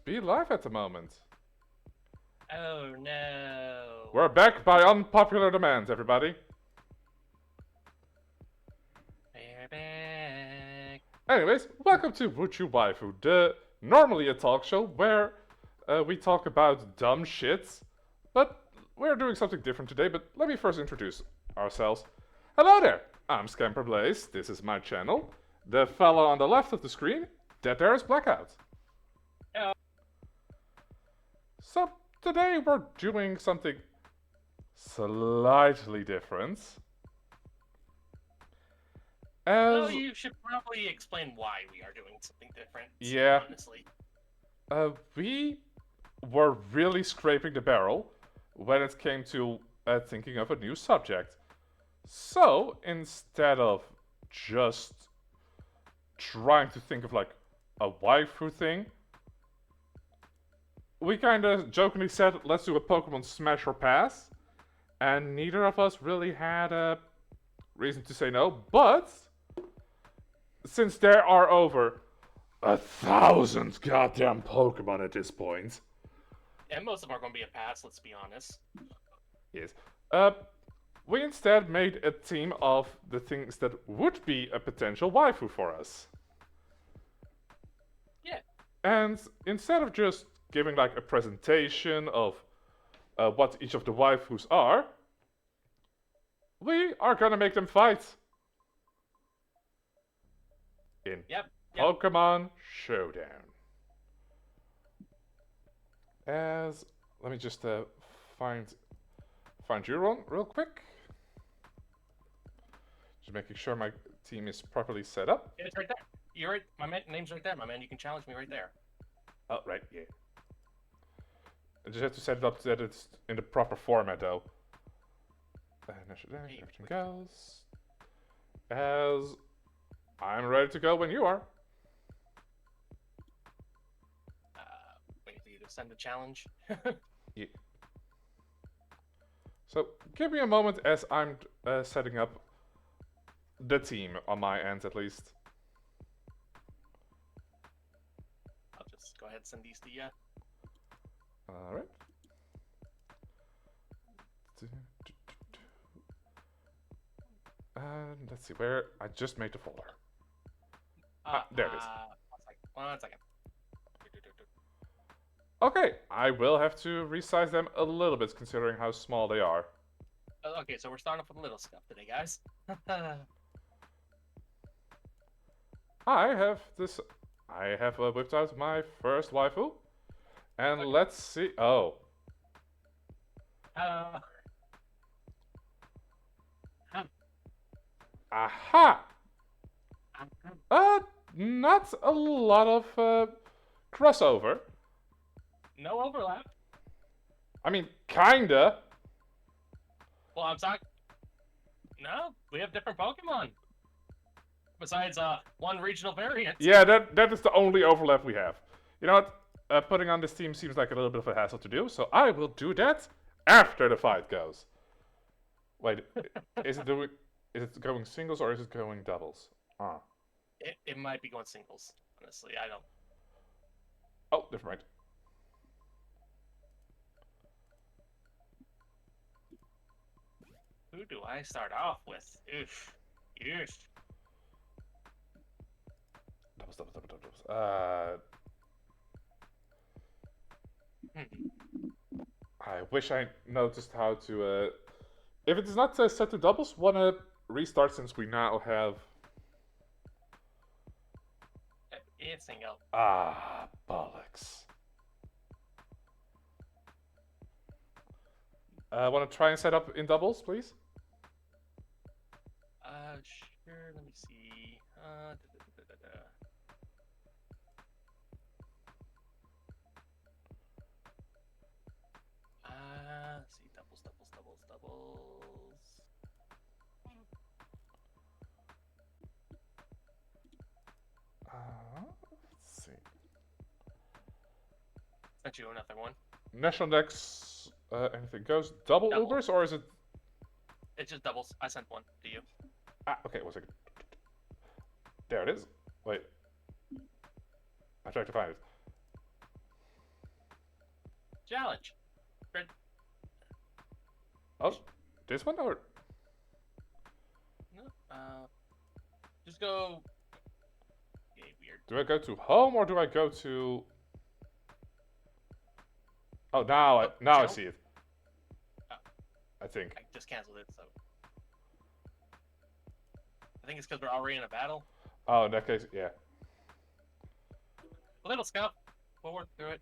be live at the moment. Oh no. We're back by unpopular demand, everybody. We're back. Anyways, welcome to You Waifu, the normally a talk show where we talk about dumb shit, but we're doing something different today. But let me first introduce ourselves. Hello there, I'm Scamper Blaze. This is my channel. The fella on the left of the screen, that there is Blackout. Hello. So today we're doing something slightly different. Well, you should probably explain why we are doing something different. Yeah. Honestly. We were really scraping the barrel when it came to thinking of a new subject. So instead of just trying to think of like a waifu thing, we kind of jokingly said, let's do a Pokemon Smash or Pass. And neither of us really had a reason to say no, but since there are over 1,000 goddamn Pokemon at this point. And most of them are going to be a pass, let's be honest. Yes. We instead made a team of the things that would be a potential waifu for us. Yeah. And instead of just giving like a presentation of what each of the waifus are, we are gonna make them fight. In Yep. Pokemon Showdown. Let me just find you one real quick. Just making sure my team is properly set up. It's right there. You're right. My name's right there, my man. You can challenge me right there. Oh, right, yeah. I just have to set it up so that it's in the proper format, though. Everything goes. As I'm ready to go when you are. Wait for you to send a challenge. Yeah. So, give me a moment as I'm setting up the team on my end, at least. I'll just go ahead and send these to you. Alright. And let's see where I just made the folder. There it is. 1 second. Okay, I will have to resize them a little bit considering how small they are. Okay, so we're starting off with little stuff today, guys. I have whipped out my first waifu. And Okay. let's see. Oh. Aha! Not a lot of crossover. No overlap. I mean, kinda. Well, I'm talking. No, we have different Pokemon. Besides, one regional variant. Yeah, that is the only overlap we have. You know what? Putting on this team seems like a little bit of a hassle to do, so I will do that after the fight goes. Wait, is it going singles or is it going doubles? Ah. It might be going singles. Honestly, I don't. Oh, never mind. Who do I start off with? Oof. Oof. Doubles. I wish I noticed how to. If it is not set to doubles, wanna restart since we now have. It's single. Ah, bollocks. Want to try and set up in doubles, please? Sure. Let me see. Let's see. Doubles. Let's see. Sent you another one. National Dex, anything goes. Double Ubers, or is it? It's just doubles. I sent one to you. Ah, okay, 1 second. There it is. Wait. I tried to find it. Challenge. Oh, this one or No, just go. Okay, weird. do I go to home or do I go to? Oh, now I channel? see it. Oh. I think. I just canceled it, so. I think it's because we're already in a battle. Oh, in that case, yeah. A little scout. We'll work through it.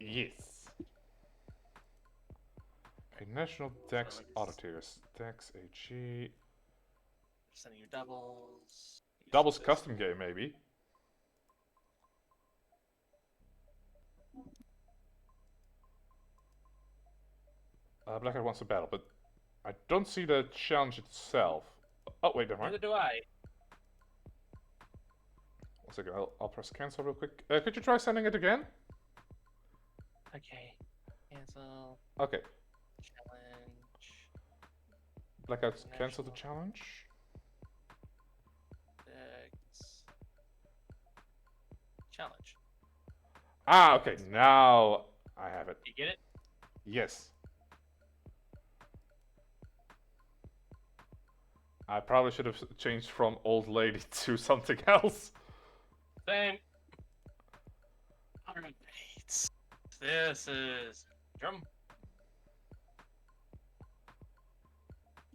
Yes. Okay, National Dex Auto Tiers. Dex AG. Sending you doubles. Doubles custom game, maybe. Blackhead wants to battle, but I don't see the challenge itself. Oh, wait, never mind. Neither do I. 1 second, I'll press cancel real quick. Could you try sending it again? Okay. Cancel. Okay. Challenge. Blackout's cancel the challenge. Dex. Challenge. Ah, okay, now I have it. You get it? Yes. I probably should have changed from old lady to something else. Same. Alright. This is drum.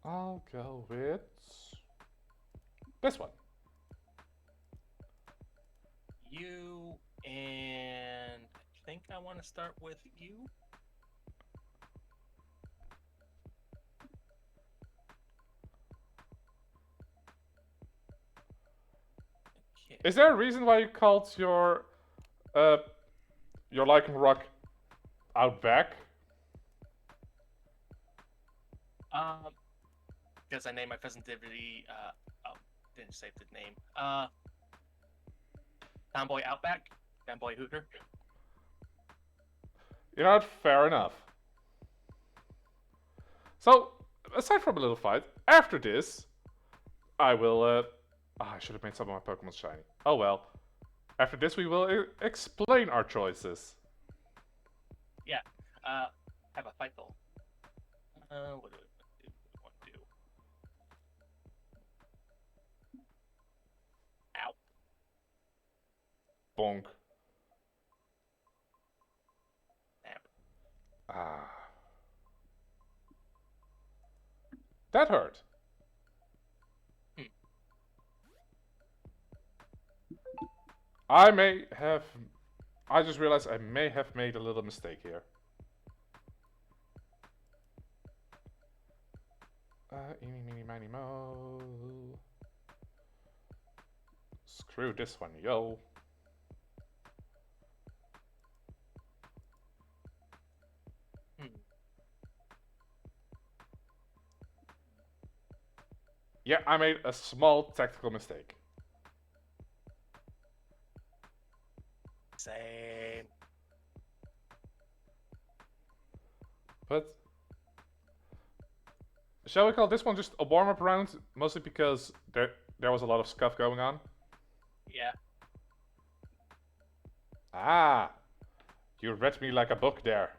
I'll go with this one. You and I think I want to start with you. Okay. Is there a reason why you called your Lycan Rock Outback? Because I named my festivity. Didn't save the name. Tomboy Outback, Fanboy Hooter. You know what? Fair enough. So, aside from a little fight, after this, I will. I should have made some of my Pokemon shiny. Oh well. After this, we will explain our choices. Yeah. Have a fight though. What do we want to do? Ow. Bonk. Damn. Ah. That hurt. I just realized I may have made a little mistake here. Eeny, meeny, miny, mo. Screw this one, yo. Yeah, I made a small tactical mistake. Same. But shall we call this one just a warm-up round? Mostly because there was a lot of scuff going on. Yeah. Ah, you read me like a book there.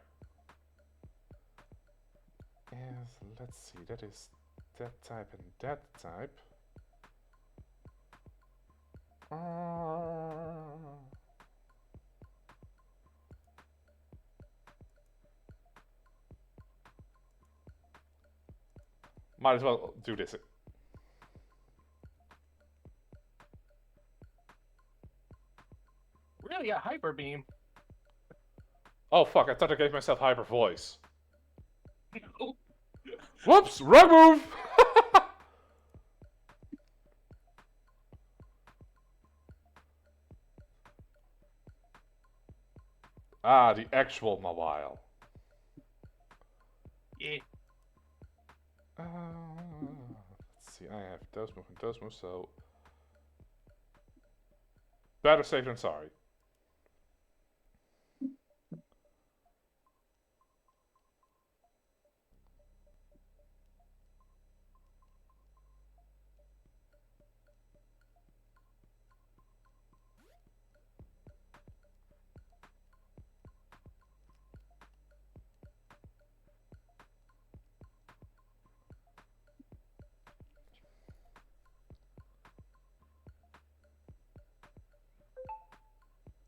Yes, let's see. That is that type and that type. Might as well do this. Really, a hyper beam? Oh fuck! I thought I gave myself hyper voice. No. Whoops! Wrong move! Ah, the actual mobile. Yeah. Let's see. I have those moves and those moves, so better safe than sorry.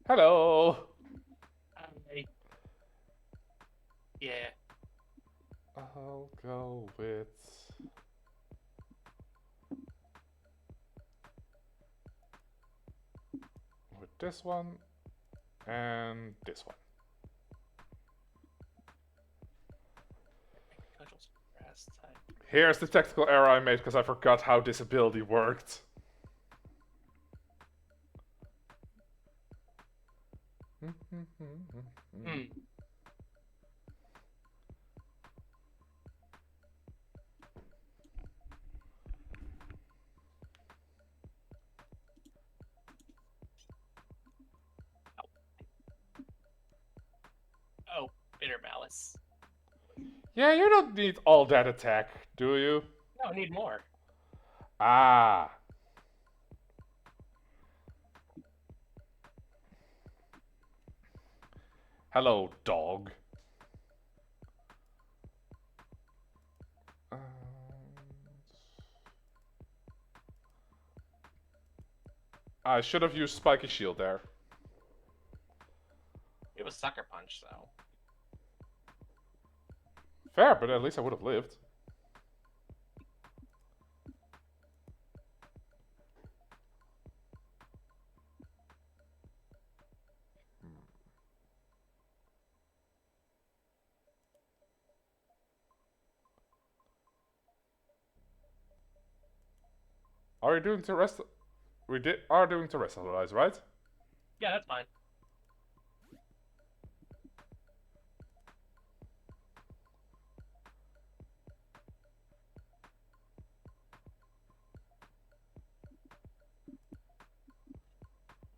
Hello. Hi. Yeah. I'll go with this one and this one. Cudgel's grass type. Here's the technical error I made because I forgot how this ability worked. Hmm. Oh, bitter malice. Yeah, you don't need all that attack, do you? No, I need more. Ah. Hello, dog. I should have used Spiky Shield there. It was Sucker Punch, though. Fair, but at least I would have lived. Are we doing terrestrial? We are doing terrestrialize, right? Yeah, that's fine.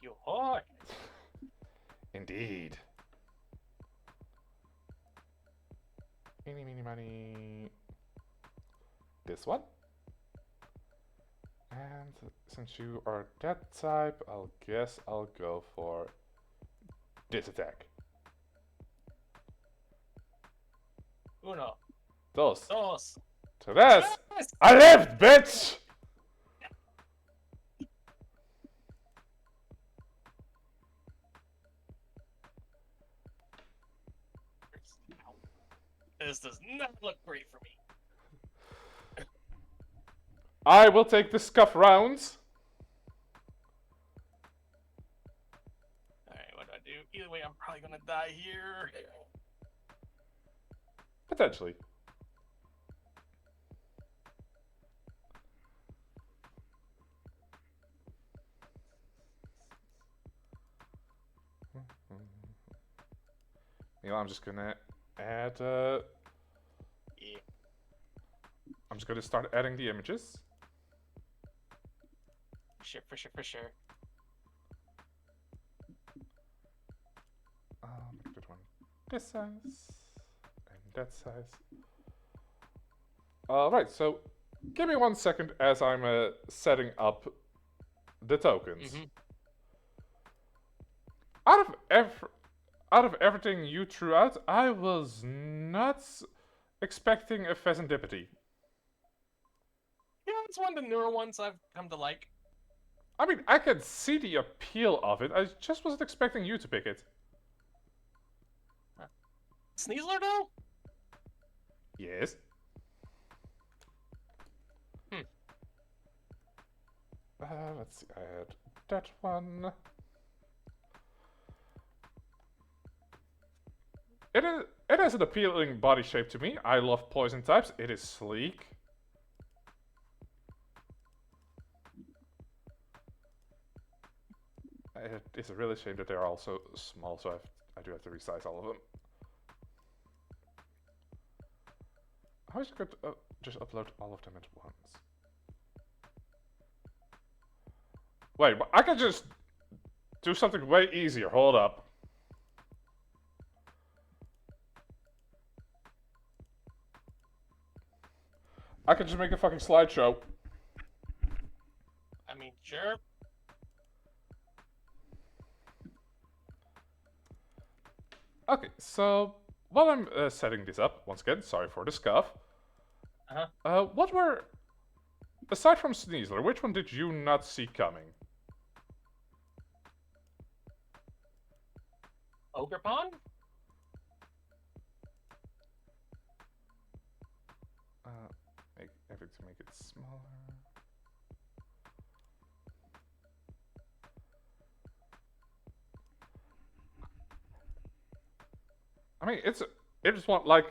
You whore. Indeed. Eeny, meeny, miny. This one. And since you are that type, I'll guess I'll go for this attack. Uno. Dos. Dos. Tres. Yes! I lived, bitch! This does not look great for me. I will take the scuff rounds. Alright, what do I do? Either way, I'm probably gonna die here. Potentially. You know, I'm just gonna add. Yeah. I'm just gonna start adding the images. For sure. Make that one this size and that size. Alright, so give me 1 second as I'm setting up the tokens. Mm-hmm. Out of everything you threw out, I was not expecting a pheasantipity. Yeah, it's one of the newer ones I've come to like. I mean, I can see the appeal of it. I just wasn't expecting you to pick it. Sneasler, though? Yes. Let's see. I had that one. It has an appealing body shape to me. I love poison types. It is sleek. It is a really shame that they're all so small, so I do have to resize all of them. I wish I could just upload all of them at once. Wait, but I can just do something way easier. Hold up. I can just make a fucking slideshow. I mean, sure. Okay, so while I'm setting this up, once again, sorry for the scuff. What were, aside from Sneasler, which one did you not see coming? poker pawn? Make everything to make it smaller. I mean, it just one like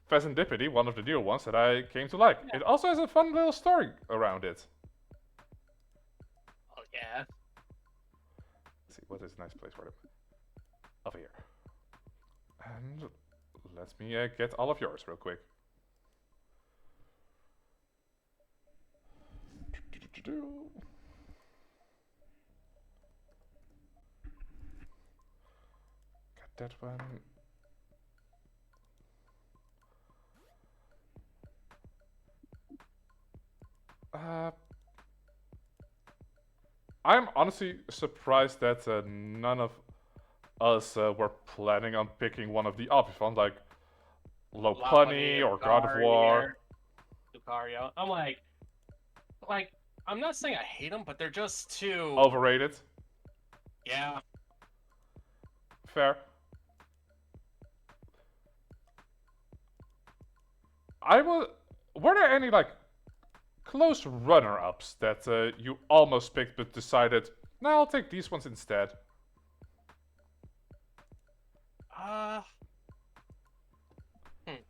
Pheasantipity, one of the newer ones that I came to like. Yeah. It also has a fun little story around it. Oh yeah. Let's see, what is a nice place for them? Over here. And let me get all of yours real quick. Got that one. I'm honestly surprised that none of us were planning on picking one of the obvious ones, like Lopunny or God of War. Lucario. I'm like, I'm not saying I hate them, but they're just too Overrated. Yeah. Fair. Were there any like close runner-ups that you almost picked but decided, nah, I'll take these ones instead? Uh. Let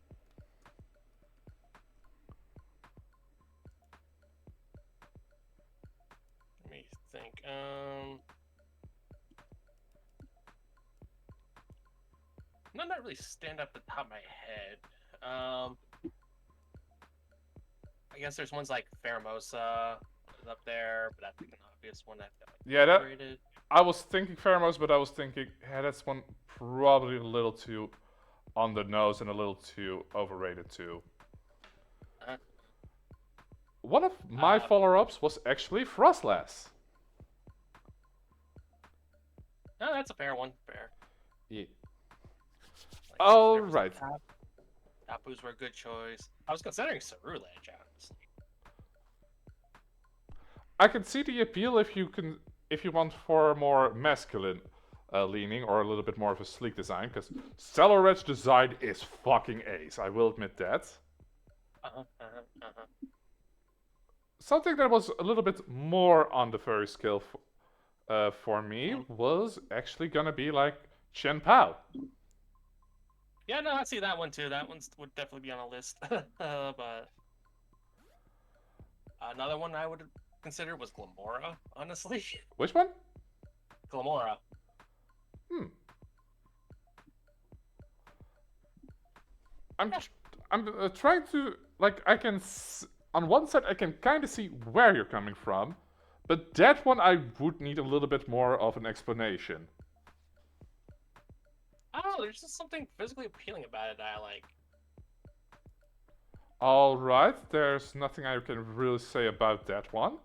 me think. None that really stand up the top of my head. I guess there's ones like Pheromosa is up there, but that's like an obvious one that Yeah, that overrated. I was thinking Pheromosa, but I was thinking, yeah, that's one probably a little too on the nose and a little too overrated too. One of my follow-ups was actually Frostlass. No, that's a fair one. Fair. Yeah. Like, All right. Tapus were a good choice. I was considering Cerulege, honestly. I can see the appeal if you want for a more masculine leaning or a little bit more of a sleek design, because Celored's design is fucking ace. I will admit that. Something that was a little bit more on the furry scale for me was actually gonna be like Chen Pao. Yeah, no, I see that one too. That one would definitely be on a list. But another one I would consider was Glamora, honestly. Which one? Glamora. I'm trying to like on one side I can kind of see where you're coming from, but that one I would need a little bit more of an explanation. I don't know, there's just something physically appealing about it that I like. Alright, there's nothing I can really say about that one.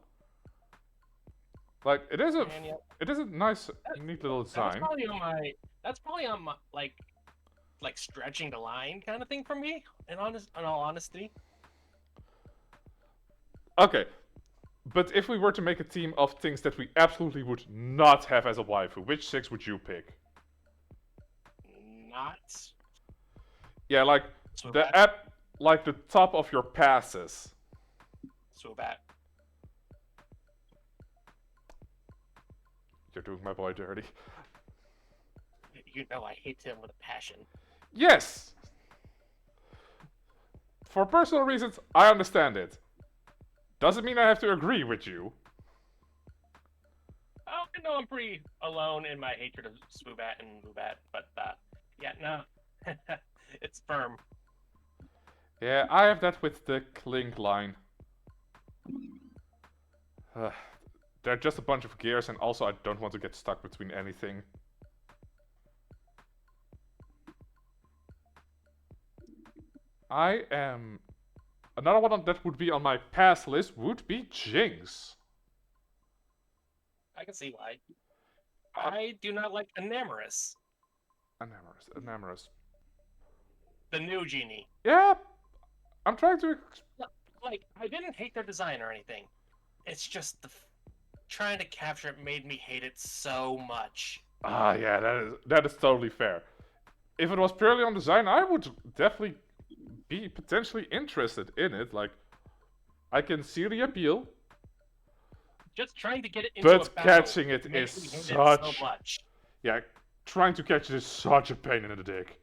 Like, it is a nice, neat little design. That's probably on my, like stretching the line kind of thing for me, in all honesty. Okay, but if we were to make a team of things that we absolutely would not have as a waifu, which 6 would you pick? Not. Yeah, like the top of your passes. Swoobat. You're doing my boy dirty. You know I hate him with a passion. Yes! For personal reasons, I understand it. Doesn't mean I have to agree with you. Oh, I know I'm pretty alone in my hatred of Swoobat and Woobat, but yeah, no. It's firm. Yeah, I have that with the Clink line. They're just a bunch of gears, and also I don't want to get stuck between anything. Another one that would be on my pass list would be Jinx. I can see why. I do not like Enamorous. Enamorous. The new genie. Yeah, I'm trying to... Like, I didn't hate their design or anything. It's just trying to capture it made me hate it so much. Ah, yeah, that is totally fair. If it was purely on design, I would definitely be potentially interested in it. Like, I can see the appeal, Just trying to get it into a but battle catching it is makes me hate it so such. much. Yeah, trying to catch it is such a pain in the dick.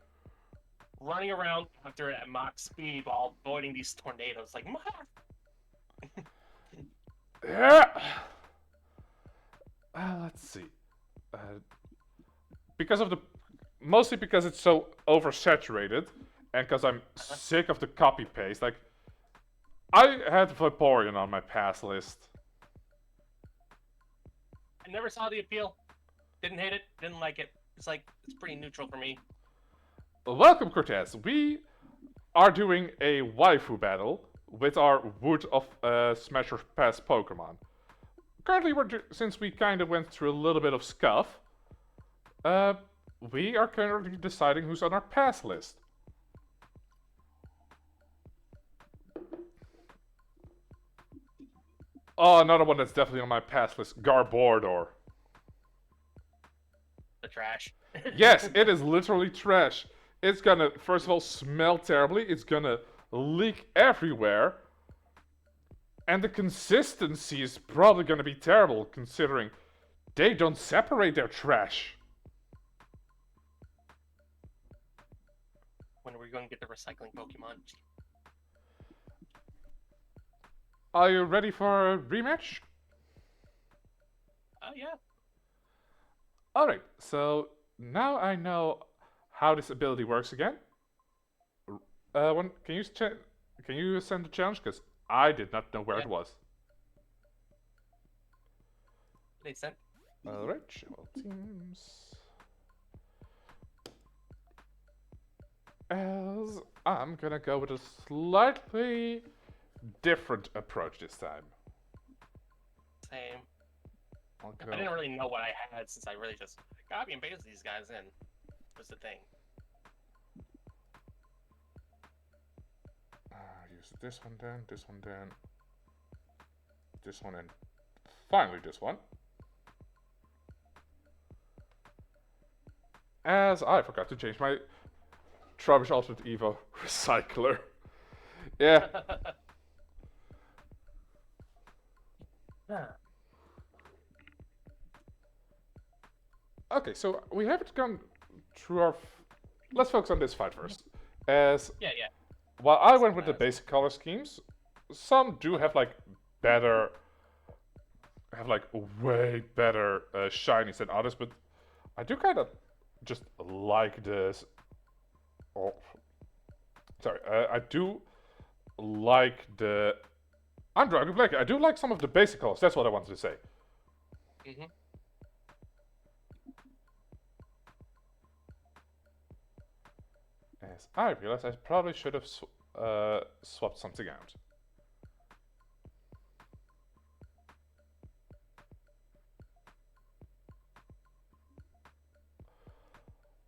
Running around after it at Mach speed while avoiding these tornadoes, like, Yeah. Let's see. Uh, because of the mostly because it's so oversaturated, and because I'm sick of the copy paste. Like, I had Vaporeon on my pass list. I never saw the appeal. Didn't hate it. Didn't like it. It's like it's pretty neutral for me. Welcome, Cortez. We are doing a waifu battle with our Wood of Smasher Pass Pokemon. Currently, since we kind of went through a little bit of scuff, uh, we are currently deciding who's on our pass list. Oh, another one that's definitely on my pass list, Garbodor. The trash. Yes, it is literally trash. It's gonna, first of all, smell terribly. It's gonna leak everywhere. And the consistency is probably gonna be terrible, considering they don't separate their trash. When are we going to get the recycling Pokemon? Are you ready for a rematch? Oh yeah. Alright, so now I know how this ability works again. Can you send the challenge? Because I did not know where it was. They sent. Alright, channel teams. As I'm gonna go with a slightly different approach this time. Same. I'll I go. didn't really know what I had since I really just copy and paste these guys in. Was the thing. Use this one then, this one then, this one, and finally this one. As I forgot to change my Trubbish Ultimate Evo recycler. Yeah. Okay, so we haven't gone through our. Let's focus on this fight first. As yeah. while I went with the basic color schemes, some do have like better, way better shinies than others, but I do kind of just like this. Oh, sorry, I do like the. I'm drunk. Like I do like some of the basic colors. That's what I wanted to say. Mm-hmm. As I realized, I probably should have swapped something out.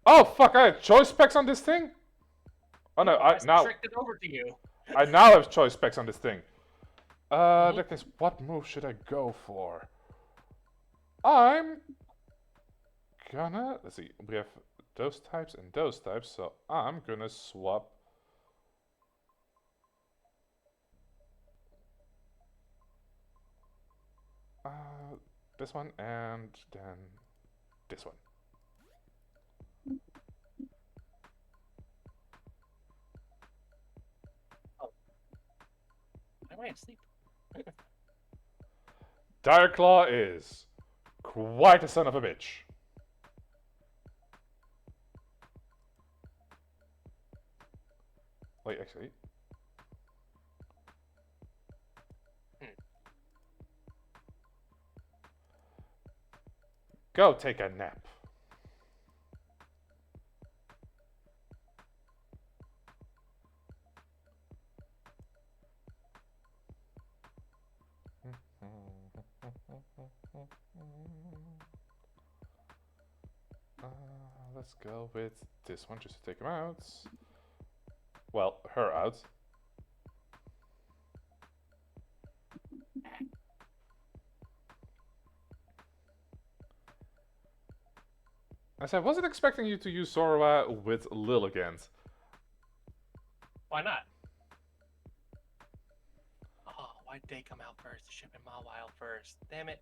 Oh fuck! I have choice specs on this thing. Oh no! I now tricked it over to you. I now have choice specs on this thing. In that case, what move should I go for? I'm gonna let's see. We have those types and those types, so I'm gonna swap. This one and then this one. Why am I asleep? Direclaw is quite a son of a bitch. Wait, actually. Go take a nap. Let's go with this one just to take him out. Well, her out. As I wasn't expecting you to use Zorua with Lilligant. Why not? Oh, why'd they come out first? It should have been Mawile first. Damn it.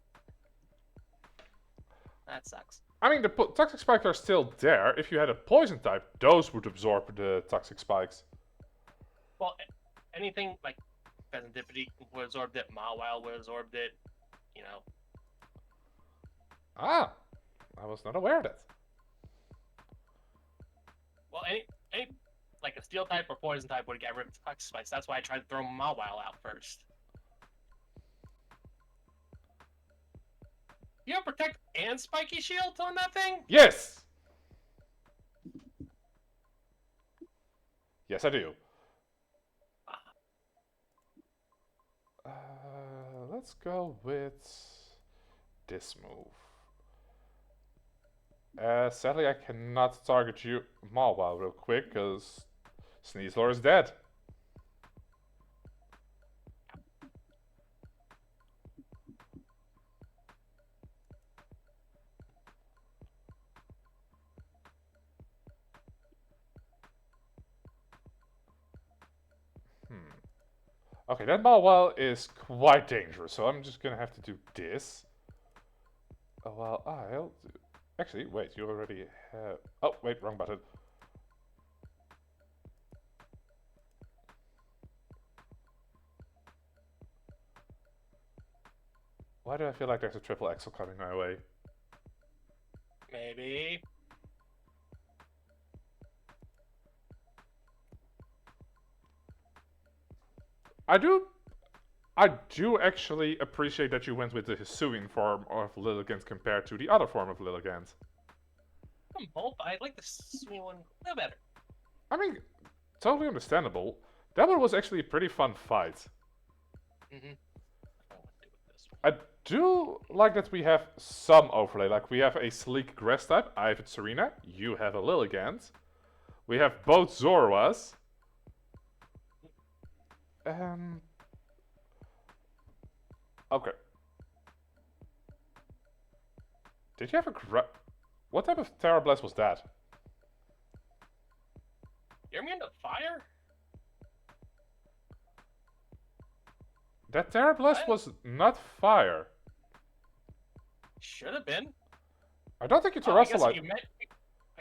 That sucks. I mean, the toxic spikes are still there. If you had a poison type, those would absorb the toxic spikes. Well, anything like Serendipity would absorb it, Mawile would absorb it, you know. Ah, I was not aware of that. Well, any like a steel type or poison type would get rid of toxic spikes. That's why I tried to throw Mawile out first. You have protect and spiky shield on that thing? Yes! Yes, I do. Let's go with this move. Sadly, I cannot target you Mawile real quick, because Sneasler is dead. Okay, that Mawile is quite dangerous, so I'm just gonna have to do this. Oh, well, I'll do... Actually, wait, you already have... Oh, wait, wrong button. Why do I feel like there's a triple Axel coming my way? Maybe. I do actually appreciate that you went with the Hisuian form of Lilligant compared to the other form of Lilligant. Both. I like the swing one a little better. I mean, totally understandable. That one was actually a pretty fun fight. I do like that we have some overlay. Like, we have a sleek grass type. I have it Serena. You have a Lilligant. We have both Zoruas. Okay. Did you have a what type of Terra Blast was that? You're immune to fire? That Terra Blast was not fire. Should have been. I don't think you I Terrestrial I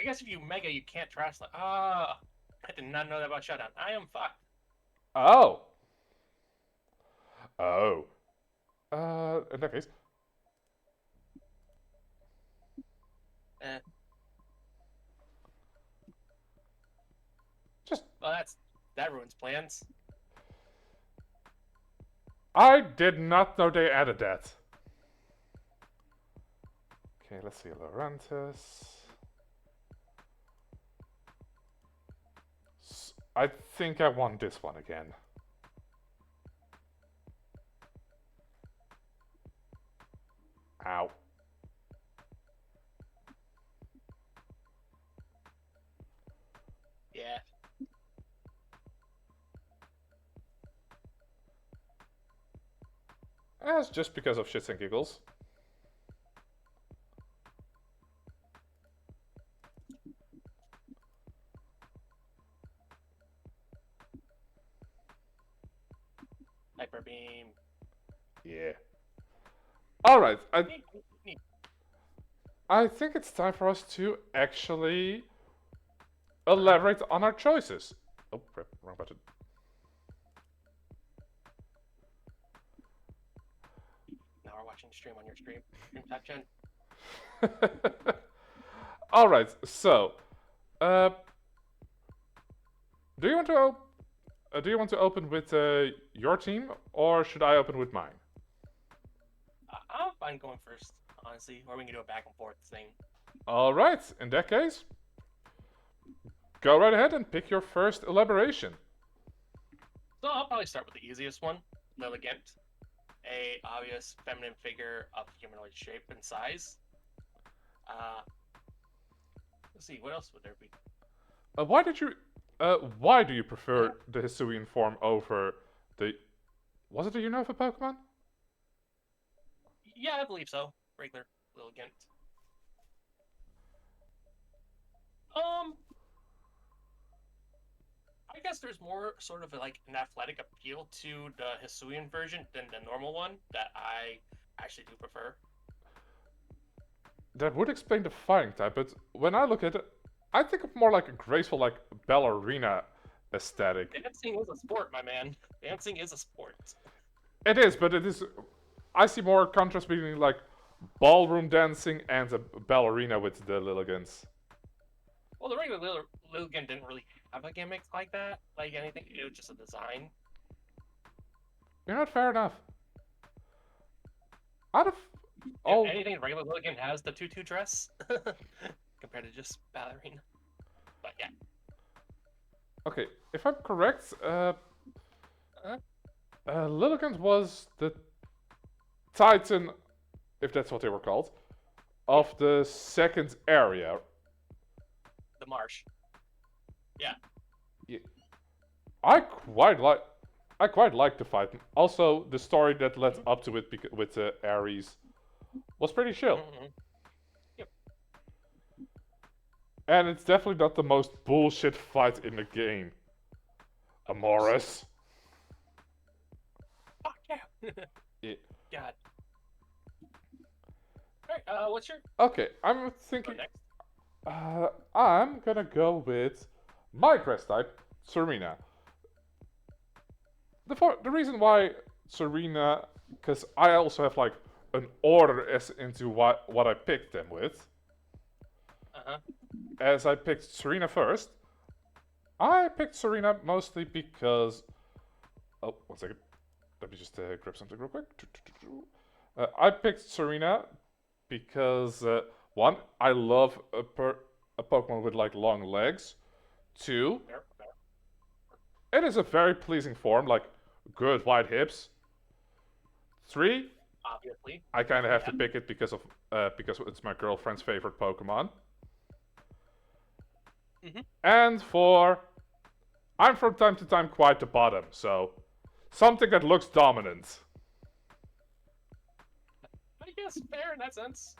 guess if you Mega, you can't Terrestrial. Ah, I did not know that about Shutdown. I am fucked. Oh. Oh. In that case. Just. Well, that ruins plans. I did not know they added that. Okay, let's see. Laurentis. I think I want this one again. Ow. Yeah. That's just because of shits and giggles. Hyper Beam. Yeah. Alright, I think it's time for us to actually elaborate on our choices. Oh, crap, wrong button. Now we're watching the stream on your stream. Stream type Jen. Alright, so, do you want to open with your team, or should I open with mine? I'm fine going first, honestly, or we can do a back and forth thing. Alright, in that case, go right ahead and pick your first elaboration. So I'll probably start with the easiest one, Lilligant. A obvious feminine figure of humanoid shape and size. Let's see, what else would there be? Why do you prefer the Hisuian form over the... Was it a Unova Pokemon? Yeah, I believe so. Regular Lilligant. guess there's more sort of like an athletic appeal to the Hisuian version than the normal one that I actually do prefer. That would explain the fighting type, but when I look at it, I think of more like a graceful, like ballerina aesthetic. Dancing is a sport, my man. Dancing is a sport. It is, but it is. I see more contrast between like ballroom dancing and a ballerina with the Lilligans. Well, the regular Lilligan didn't really have a gimmick like that, like anything. It was just a design. You're not fair enough. Out of all, Anything regular Lilligan has the tutu dress compared to just ballerina. But yeah. okay, if I'm correct, Lilligans was the Titan, if that's what they were called, of the second area. The marsh. Yeah. I quite like the fight. Also, the story that led up to it with Ares was pretty chill. Mm-hmm. Yep. And it's definitely not the most bullshit fight in the game. Amoris. Fuck yeah. Yeah. God. Alright, what's your Okay, I'm go thinking. next? I'm gonna go with my crest type, Serena. The reason why Serena, because I also have like an order as into what I picked them with. Uh-huh. As I picked Serena first, I picked Serena mostly because. Oh, 1 second. Let me just grab something real quick. I picked Serena because one, I love a Pokemon with like long legs. Two, Fair. it is a very pleasing form, like good wide hips. Three, Obviously. I kind of have to Yeah. pick it because it's my girlfriend's favorite Pokemon. Mhm. And four, I'm from time to time quite the bottom, so something that looks dominant. I guess fair in that sense.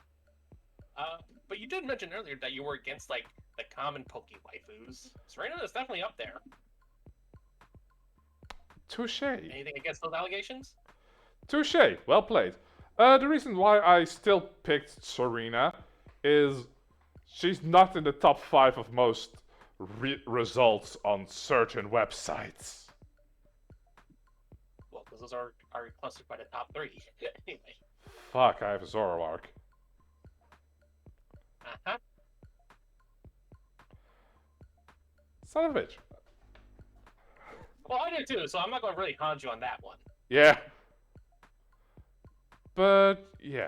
But you did mention earlier that you were against like the common Poke waifus. Serena is definitely up there. Touche. Anything against those allegations? Touche. Well played. The reason why I still picked Serena is she's not in the top 5 of most results on certain websites. Well, because those are clustered by the top 3. Anyway. Fuck, I have a Zoroark. Uh-huh. Son of a bitch. Well, I did too, so I'm not going to really hound you on that one. Yeah. But, yeah.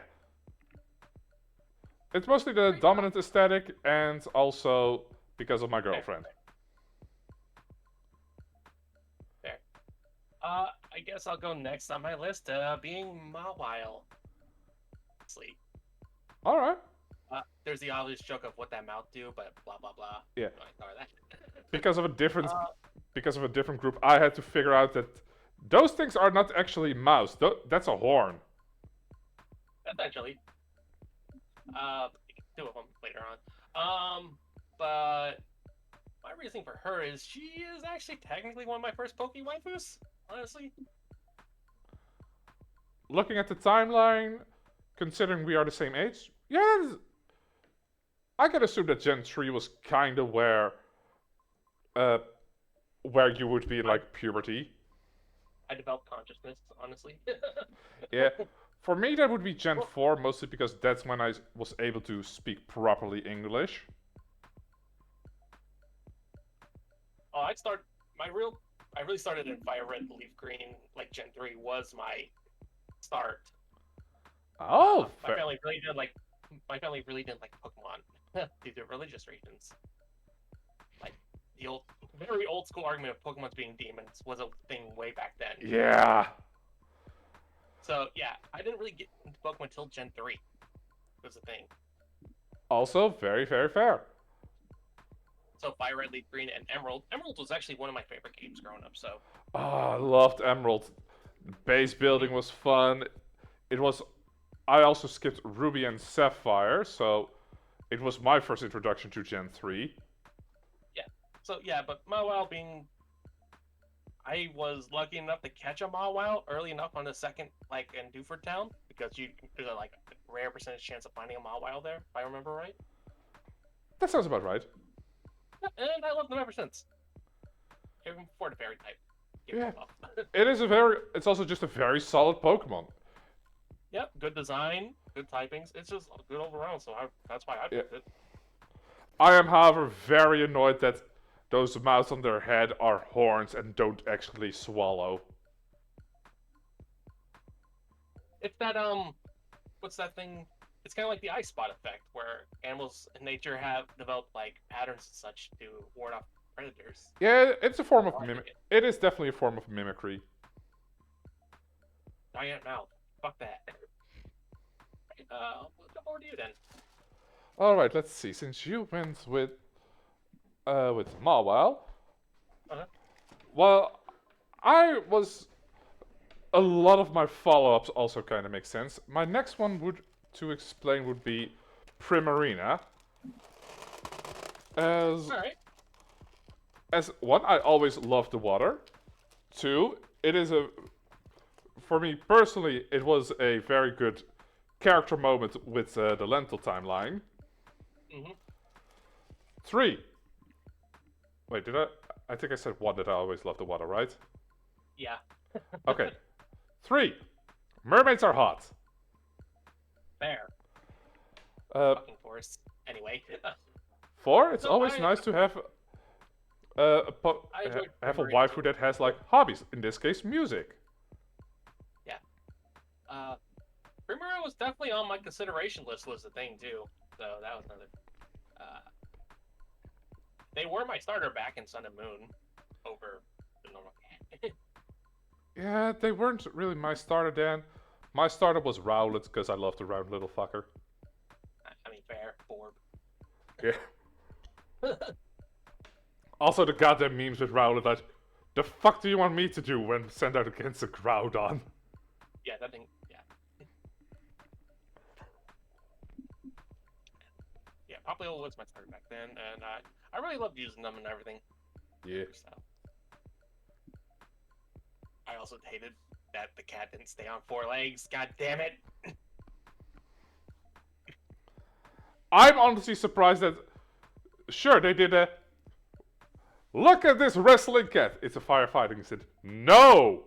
It's mostly the dominant aesthetic and also because of my girlfriend. Fair. I guess I'll go next on my list, being Mawile. Sleep. Alright. There's the obvious joke of what that mouth do, but blah blah blah. Yeah. Ignore that. Because of a different group, I had to figure out that those things are not actually mouse. That's a horn. Essentially. 2 of them later on. But my reasoning for her is she is actually technically one of my first Poke waifus. Honestly. Looking at the timeline, considering we are the same age, yeah, I can assume that Gen 3 was kind of where you would be in like puberty. I developed consciousness, honestly. Yeah. For me, that would be Gen 4, mostly because that's when I was able to speak properly English. Oh, I really started in Fire Red, Leaf Green. Like Gen 3 was my start. Oh, my family really didn't like Pokemon due to religious reasons. Like the very old school argument of Pokemon's being demons was a thing way back then. Yeah. So yeah, I didn't really get into Pokemon until Gen 3. Was the thing. Also, very, very fair. So Fire Red, Leaf Green, and Emerald. Emerald was actually one of my favorite games growing up. So. Oh, I loved Emerald. Base building was fun. It was. I also skipped Ruby and Sapphire, so it was my first introduction to Gen 3. Yeah. So yeah, but Mawile being I was lucky enough to catch a Mawile early enough on the second, like in Dewford Town, because there's a like a rare percentage chance of finding a Mawile there, if I remember right. That sounds about right. And I loved them ever since. Even before the fairy type gave Yeah. up. It's also just a very solid Pokemon. Yep, good design, good typings. It's just good all around, so that's why I picked it. I am, however, very annoyed that those mouths on their head are horns and don't actually swallow. It's that what's that thing? It's kind of like the eye spot effect, where animals in nature have developed like patterns and such to ward off predators. Yeah, it's a form of I like mimic. it. It is definitely a form of mimicry. Giant mouth. Fuck that. Right, we'll jump over to you then. All right, let's see. Since you went with Mawile, Uh-huh. well, I was a lot of my follow-ups also kind of make sense. My next one to explain would be Primarina. As All right. as one, I always loved the water. Two, it is for me personally, it was a very good character moment with the Lentil timeline. Mm-hmm. Three, wait, did I? I think I said one that I always loved the water, right? Yeah. Okay. Three, mermaids are hot. Fair. Uh, Fucking force. Anyway. Four, it's So always nice to have I enjoyed have a Primarina waifu too. that has like hobbies. In this case, music. Primera was definitely on my consideration list. Was the thing too. So that was another. Uh, they were my starter back in Sun and Moon over the normal cat. Yeah, they weren't really my starter then. My starter was Rowlet because I love the round little fucker. I mean, fair. Orb. Yeah. Also, the goddamn memes with Rowlet. Like, the fuck do you want me to do when sent out against a Groudon? Yeah, that thing. Yeah. Yeah, Popplio was my starter back then, and I really loved using them and everything. Yeah. So. I also hated that the cat didn't stay on 4 legs. God damn it. I'm honestly surprised that. Sure, they did a. Look at this wrestling cat. It's a firefighting incident. No!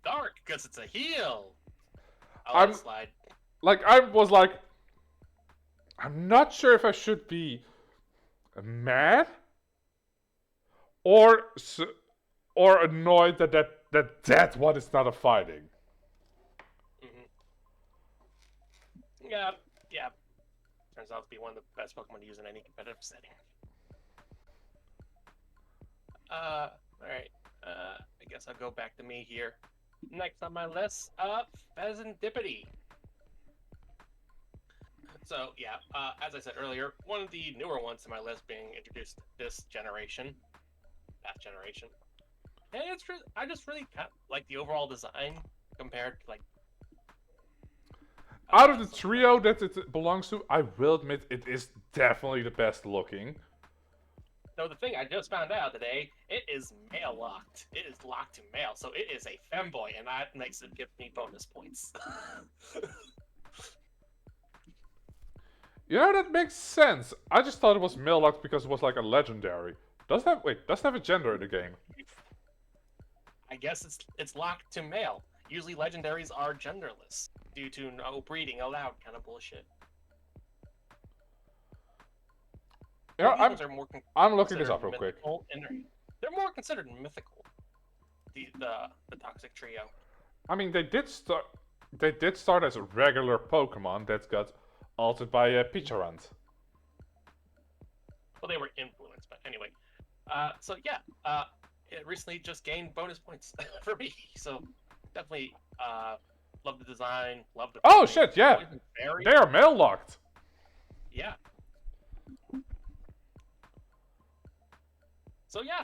Dark, because it's a heel. I'll I'm- let it slide. Like, I was like. I'm not sure if I should be mad or annoyed that one is not a fighting. Mm-hmm. Yeah, yeah. Turns out to be one of the best Pokemon to use in any competitive setting. Alright. I guess I'll go back to me here. Next on my list, Pheasantipity. So, yeah, as I said earlier, one of the newer ones to my list being introduced this generation, past generation. And I just really kind of like the overall design compared to, like... Out of the trio that it belongs to, I will admit it is definitely the best looking. So the thing I just found out today, it is male locked. It is locked to male, so it is a femboy, and that makes it give me bonus points. Yeah, that makes sense. I just thought it was male locked because it was like a legendary. Does it have a gender in the game? I guess it's locked to male. Usually legendaries are genderless due to no breeding allowed kind of bullshit. Yeah, These ones are more I'm looking this up considered real quick. mythical, and they're more considered mythical. The toxic trio. I mean, they did start as a regular Pokemon that got altered by Picharant. Well, they were influenced, but anyway. So yeah, it recently just gained bonus points for me. So definitely love the design, love the. Oh shit! Yeah, Very, they are male locked. yeah. So yeah,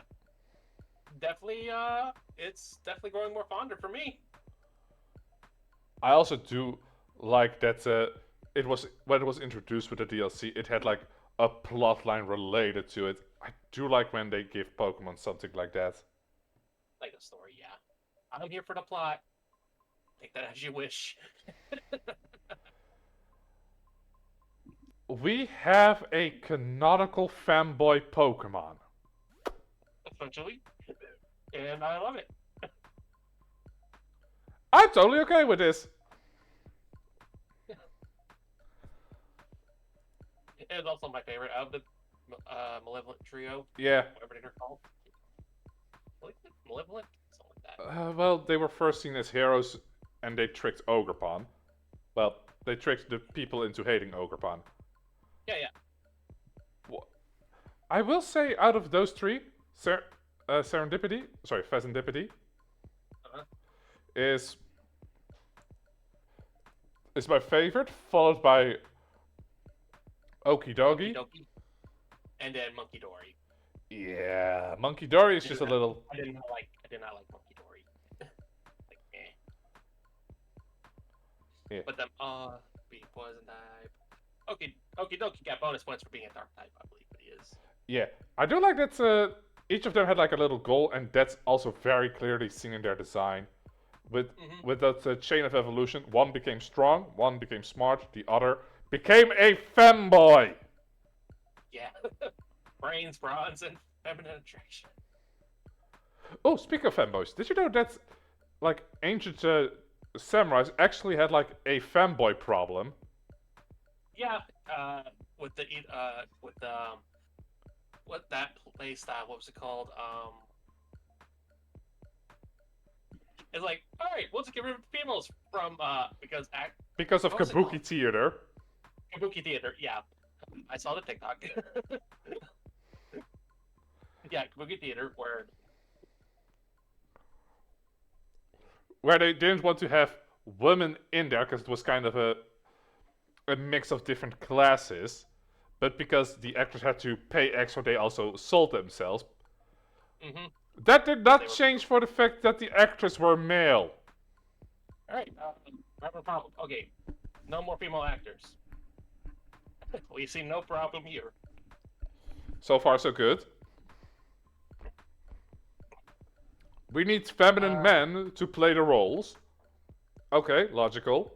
definitely. It's definitely growing more fonder for me. I also do like that it was when it was introduced with the DLC. It had like a plotline related to it. I do like when they give Pokemon something like that. Like a story, yeah. I'm here for the plot. Take that as you wish. We have a canonical fanboy Pokemon. Essentially. And I love it. I'm totally okay with this. It's also my favorite of the Malevolent Trio. Yeah. Whatever they're called. Malevolent? Something like that. Well, they were first seen as heroes, and they tricked Ogerpon. Well, they tricked the people into hating Ogerpon. Yeah. I will say, out of those three, Serendipity, sorry, Pheasantipity, is my favorite, followed by Okidogi. Okie and then Monkey Dory. Yeah, Monkey Dory is just a little. I did not like Monkey Dory. Like, eh. Yeah. But then, be poison type. Okie dokie got bonus points for being a dark type, I believe it is. Yeah, I do like that. Each of them had like a little goal, and that's also very clearly seen in their design. With that chain of evolution, one became strong, one became smart, the other became a femboy. Yeah. Brains, bronze, and feminine attraction. Oh, speaking of femboys, did you know that like ancient samurais actually had like a femboy problem? Yeah. With what that play style? What was it called? It's like, all right, we'll just get rid of females from Because of Kabuki theater. Kabuki theater, yeah. I saw the TikTok. Yeah, Kabuki theater where they didn't want to have women in there because it was kind of a mix of different classes, but because the actors had to pay extra, they also sold themselves. Mm-hmm. That did not change for the fact that the actors were male. Alright, I have a problem. Okay, no more female actors. We see no problem here. So far, so good. We need feminine men to play the roles. Okay, logical.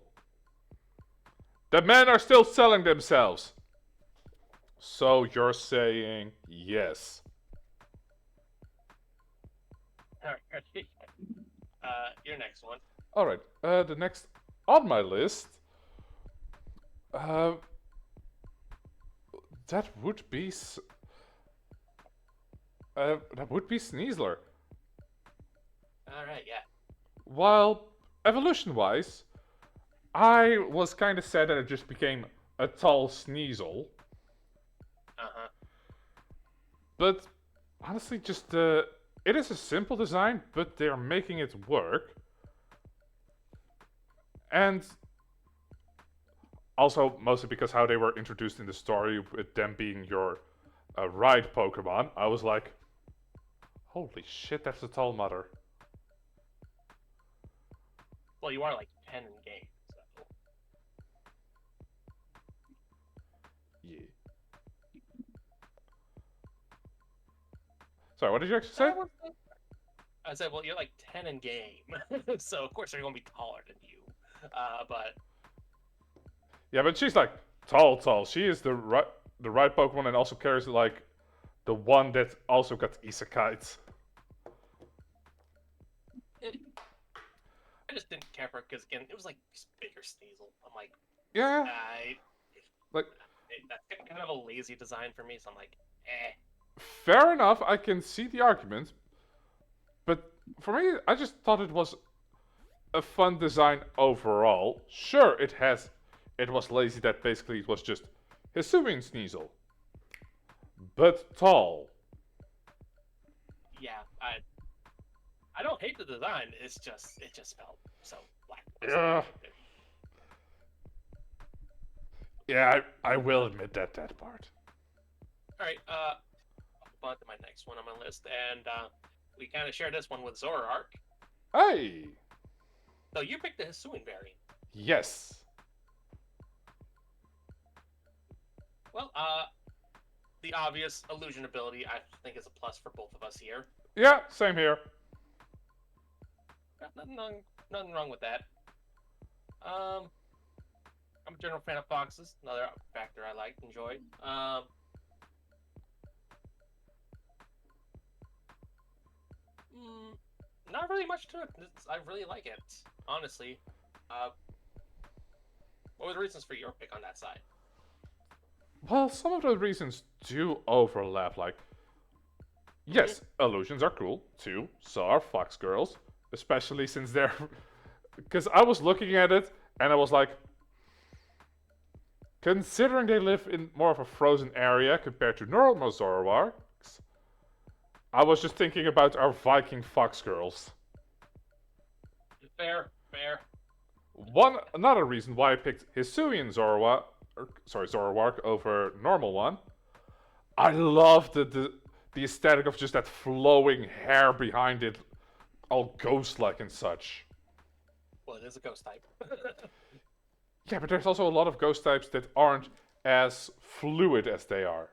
The men are still selling themselves. So you're saying yes. Alright, your next one. Alright, the next on my list... that would be... that would be Sneasler. Alright, yeah. While, evolution-wise, I was kind of sad that it just became a tall Sneasel. Uh-huh. But, honestly, just, it is a simple design, but they're making it work. And also, mostly because how they were introduced in the story, with them being your ride Pokemon, I was like, holy shit, that's a tall mother. Well, you are like 10 in game, so. Yeah. Sorry, what did you actually say? I said, well, you're like 10 in game, so of course they're going to be taller than you. But yeah, but she's like tall. She is the right Pokemon and also carries like the one that also got isekai'd. I just didn't care for it because again, it was like bigger Sneasel. I'm like, Yeah. Like that's kind of a lazy design for me, so I'm like, eh. Fair enough, I can see the argument, but for me, I just thought it was a fun design overall. Sure, it was lazy that basically it was just Hisuian Sneasel, but tall. Yeah, I don't hate the design. It just felt so black. Yeah. Yeah, I will admit that part. All right, on to my next one on my list, and we kind of share this one with Zoroark. Hey. So you picked the Hisuian variant. Yes. Well, the obvious illusion ability, I think, is a plus for both of us here. Yeah, same here. Nothing wrong with that. I'm a general fan of foxes. Another factor I enjoy. Not really much to it. I really like it, honestly. What were the reasons for your pick on that side? Well, some of the reasons do overlap. Like, yes, illusions are cool too. So are fox girls, especially since they're. Because I was looking at it and I was like, considering they live in more of a frozen area compared to normal Zoroarks, I was just thinking about our Viking fox girls. Fair. Another reason why I picked Hisuian Zoroark over normal one. I love the aesthetic of just that flowing hair behind it, all ghost-like and such. Well, it is a ghost type. Yeah, but there's also a lot of ghost types that aren't as fluid as they are.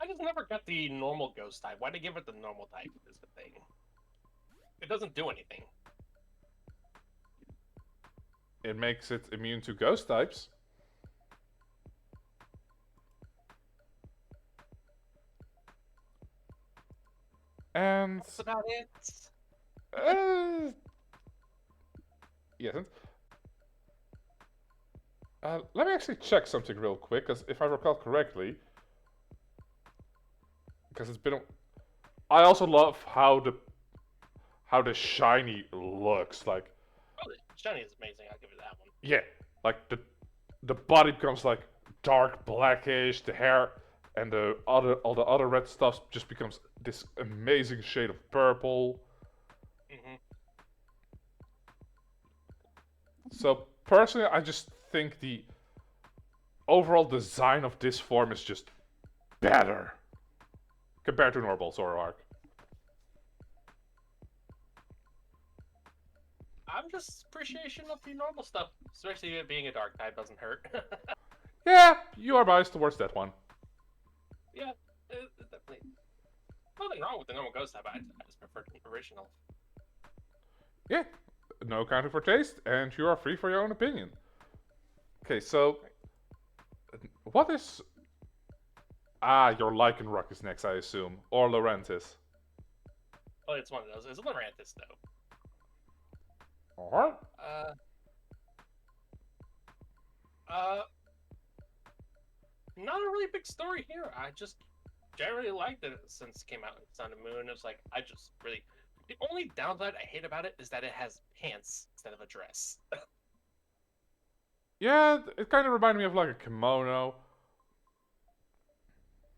I just never got the normal ghost type. Why'd they give it the normal type is the thing. It doesn't do anything. It makes it immune to ghost types. And That's about it. Yes. Let me actually check something real quick, because if I recall correctly, because it's been. I also love how the shiny looks. Like, Oh, the shiny is amazing. I'll give it that one. yeah, like the body becomes like dark blackish. The hair and all the other red stuff just becomes this amazing shade of purple. So personally, I just think the overall design of this form is just better compared to normal Zoroark. I'm just appreciation of the normal stuff, especially it being a dark type doesn't hurt. Yeah, you are biased towards that one. Yeah, definitely. Nothing wrong with the normal ghost type. I just prefer the original. Yeah, no counting for taste, and you are free for your own opinion. Okay, so what is? Your Lycanroc is next, I assume, or Laurentis. Oh, it's one of those. It's Lorantis though. Alright. Not a really big story here. I just generally liked it since it came out in Sun and Moon. It's like I just really. The only downside I hate about it is that it has pants instead of a dress. Yeah, it kind of reminded me of like a kimono.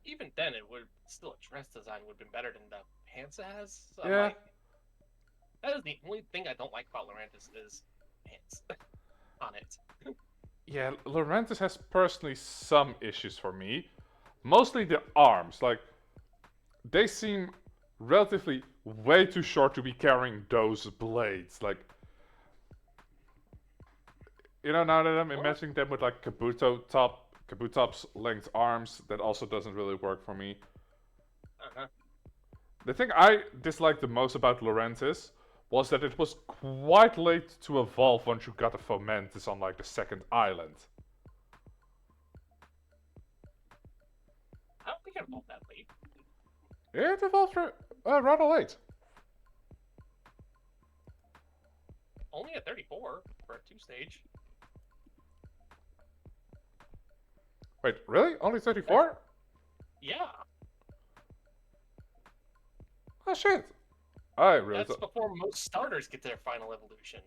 Even then, it would still a dress design would have been better than the pants it has. So Yeah. like, that is the only thing I don't like about Lorantis is pants on it. Yeah, Laurentis has personally some issues for me. Mostly the arms. Like, they seem relatively way too short to be carrying those blades. Like, now that I'm imagining them with like Kabutop's length arms, that also doesn't really work for me. The thing I disliked the most about Laurentis was that it was quite late to evolve once you got a Fomentis on like the second island. I don't think it evolved that late. It evolved rather late. Only at 34 for a 2-stage. Wait, really? Only 34? Yeah. Oh shit. I really That's before most starters get their final evolution.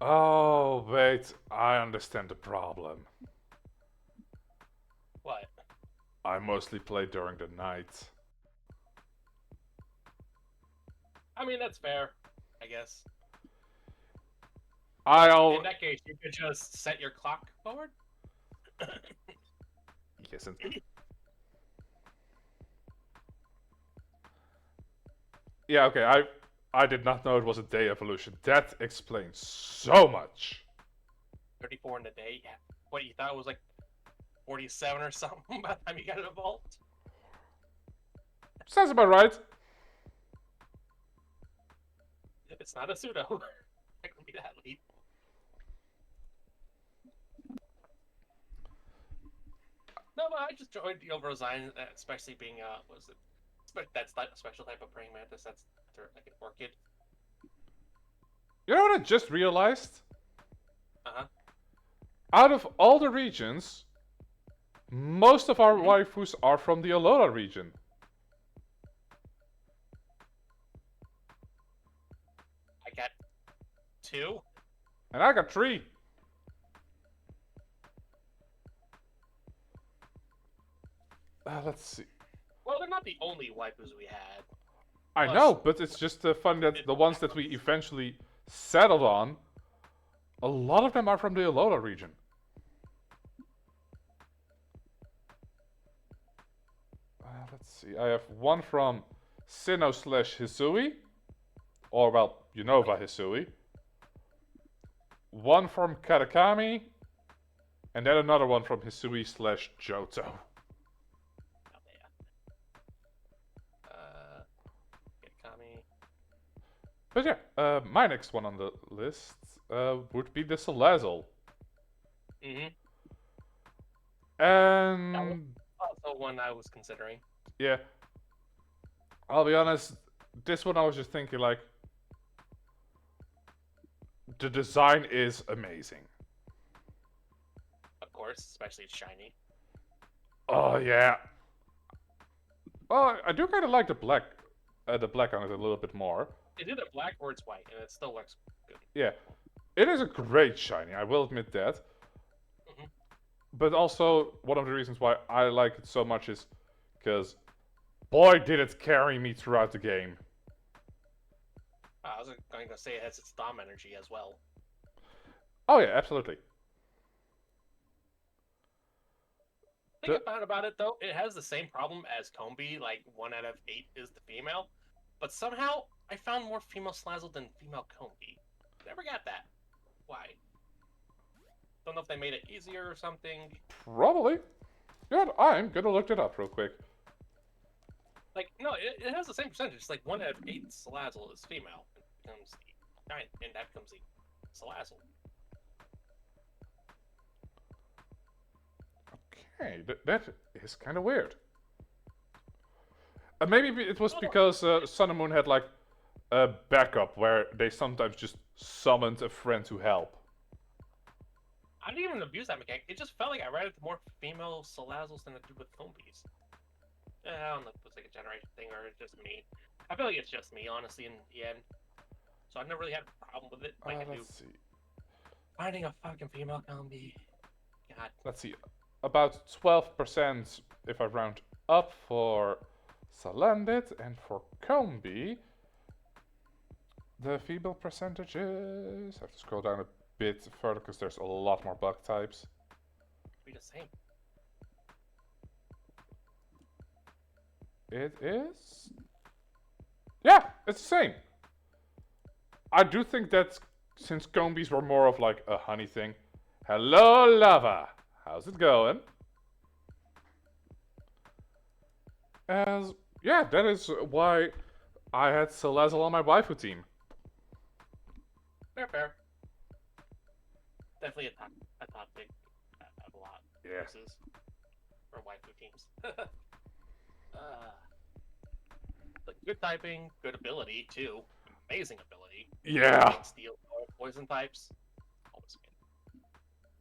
Oh, wait. I understand the problem. What? I mostly play during the night. I mean, that's fair, I guess. In that case, you could just set your clock forward. Yes, and... Yeah, okay. I did not know it was a day evolution. That explains so much. 34 in the day. Yeah. What, you thought it was like 47 or something by the time you got it evolved? Sounds about right. It's not a pseudo. It can be that leap. No, but I just enjoyed the overall design, especially being was it? That's that special type of praying mantis. That's like an orchid. You know what I just realized? Uh-huh. Out of all the regions, most of our waifus are from the Alola region. I got 2. And I got 3. Let's see. Well, they're not the only waifus we had. I Plus, know, but it's just fun that the ones that we eventually settled on, a lot of them are from the Alola region. Let's see. I have one from Sinnoh / Hisui, or well, Unova Hisui. One from Katakami, and then another one from Hisui / Johto. Oh, yeah. Get Kami. But yeah, my next one on the list would be the Salazzle. Mm-hmm. And Also one I was considering. yeah, I'll be honest, this one I was just thinking like, the design is amazing. Of course, especially it's shiny. Oh yeah. Well, I do kind of like the black on it a little bit more. It's either black or it's white, and it still looks good. Yeah, it is a great shiny. I will admit that. Mhm. But also, one of the reasons why I like it so much is because, boy, did it carry me throughout the game. I was going to say it has its Dom energy as well. Oh yeah, absolutely. The thing I found about it, though, it has the same problem as Combi, like 1 out of 8 is the female. But somehow, I found more female Slazzle than female Combi. Never got that. Why? Don't know if they made it easier or something. Probably. Yeah, I'm gonna look it up real quick. Like, no, it has the same percentage. It's like 1 out of 8 Salazzle is female. It becomes the 9, and that becomes the Salazzle. Okay, that is kind of weird. Maybe it was because Sun and Moon had like a backup where they sometimes just summoned a friend to help. I didn't even abuse that mechanic. It just felt like I ran into more female Salazzles than I did with Combis. I don't know if it's like a generation thing or it's just me. I feel like it's just me, honestly, in the end. So I've never really had a problem with it. Like I do Let's see. finding a fucking female Combi. God. Let's see. About 12% if I round up for Salandit, and for Combi, the female percentages. I have to scroll down a bit further because there's a lot more bug types. Be the same. It is. Yeah, it's the same. I do think that since Combis were more of like a honey thing. Hello, Lava. How's it going? As yeah, that is why I had Salazzle on my waifu team. Fair. Definitely a top pick of a lot. Yeah. Versus for waifu teams. Like good typing, good ability too. Amazing ability. Yeah. Steel, poison types. Always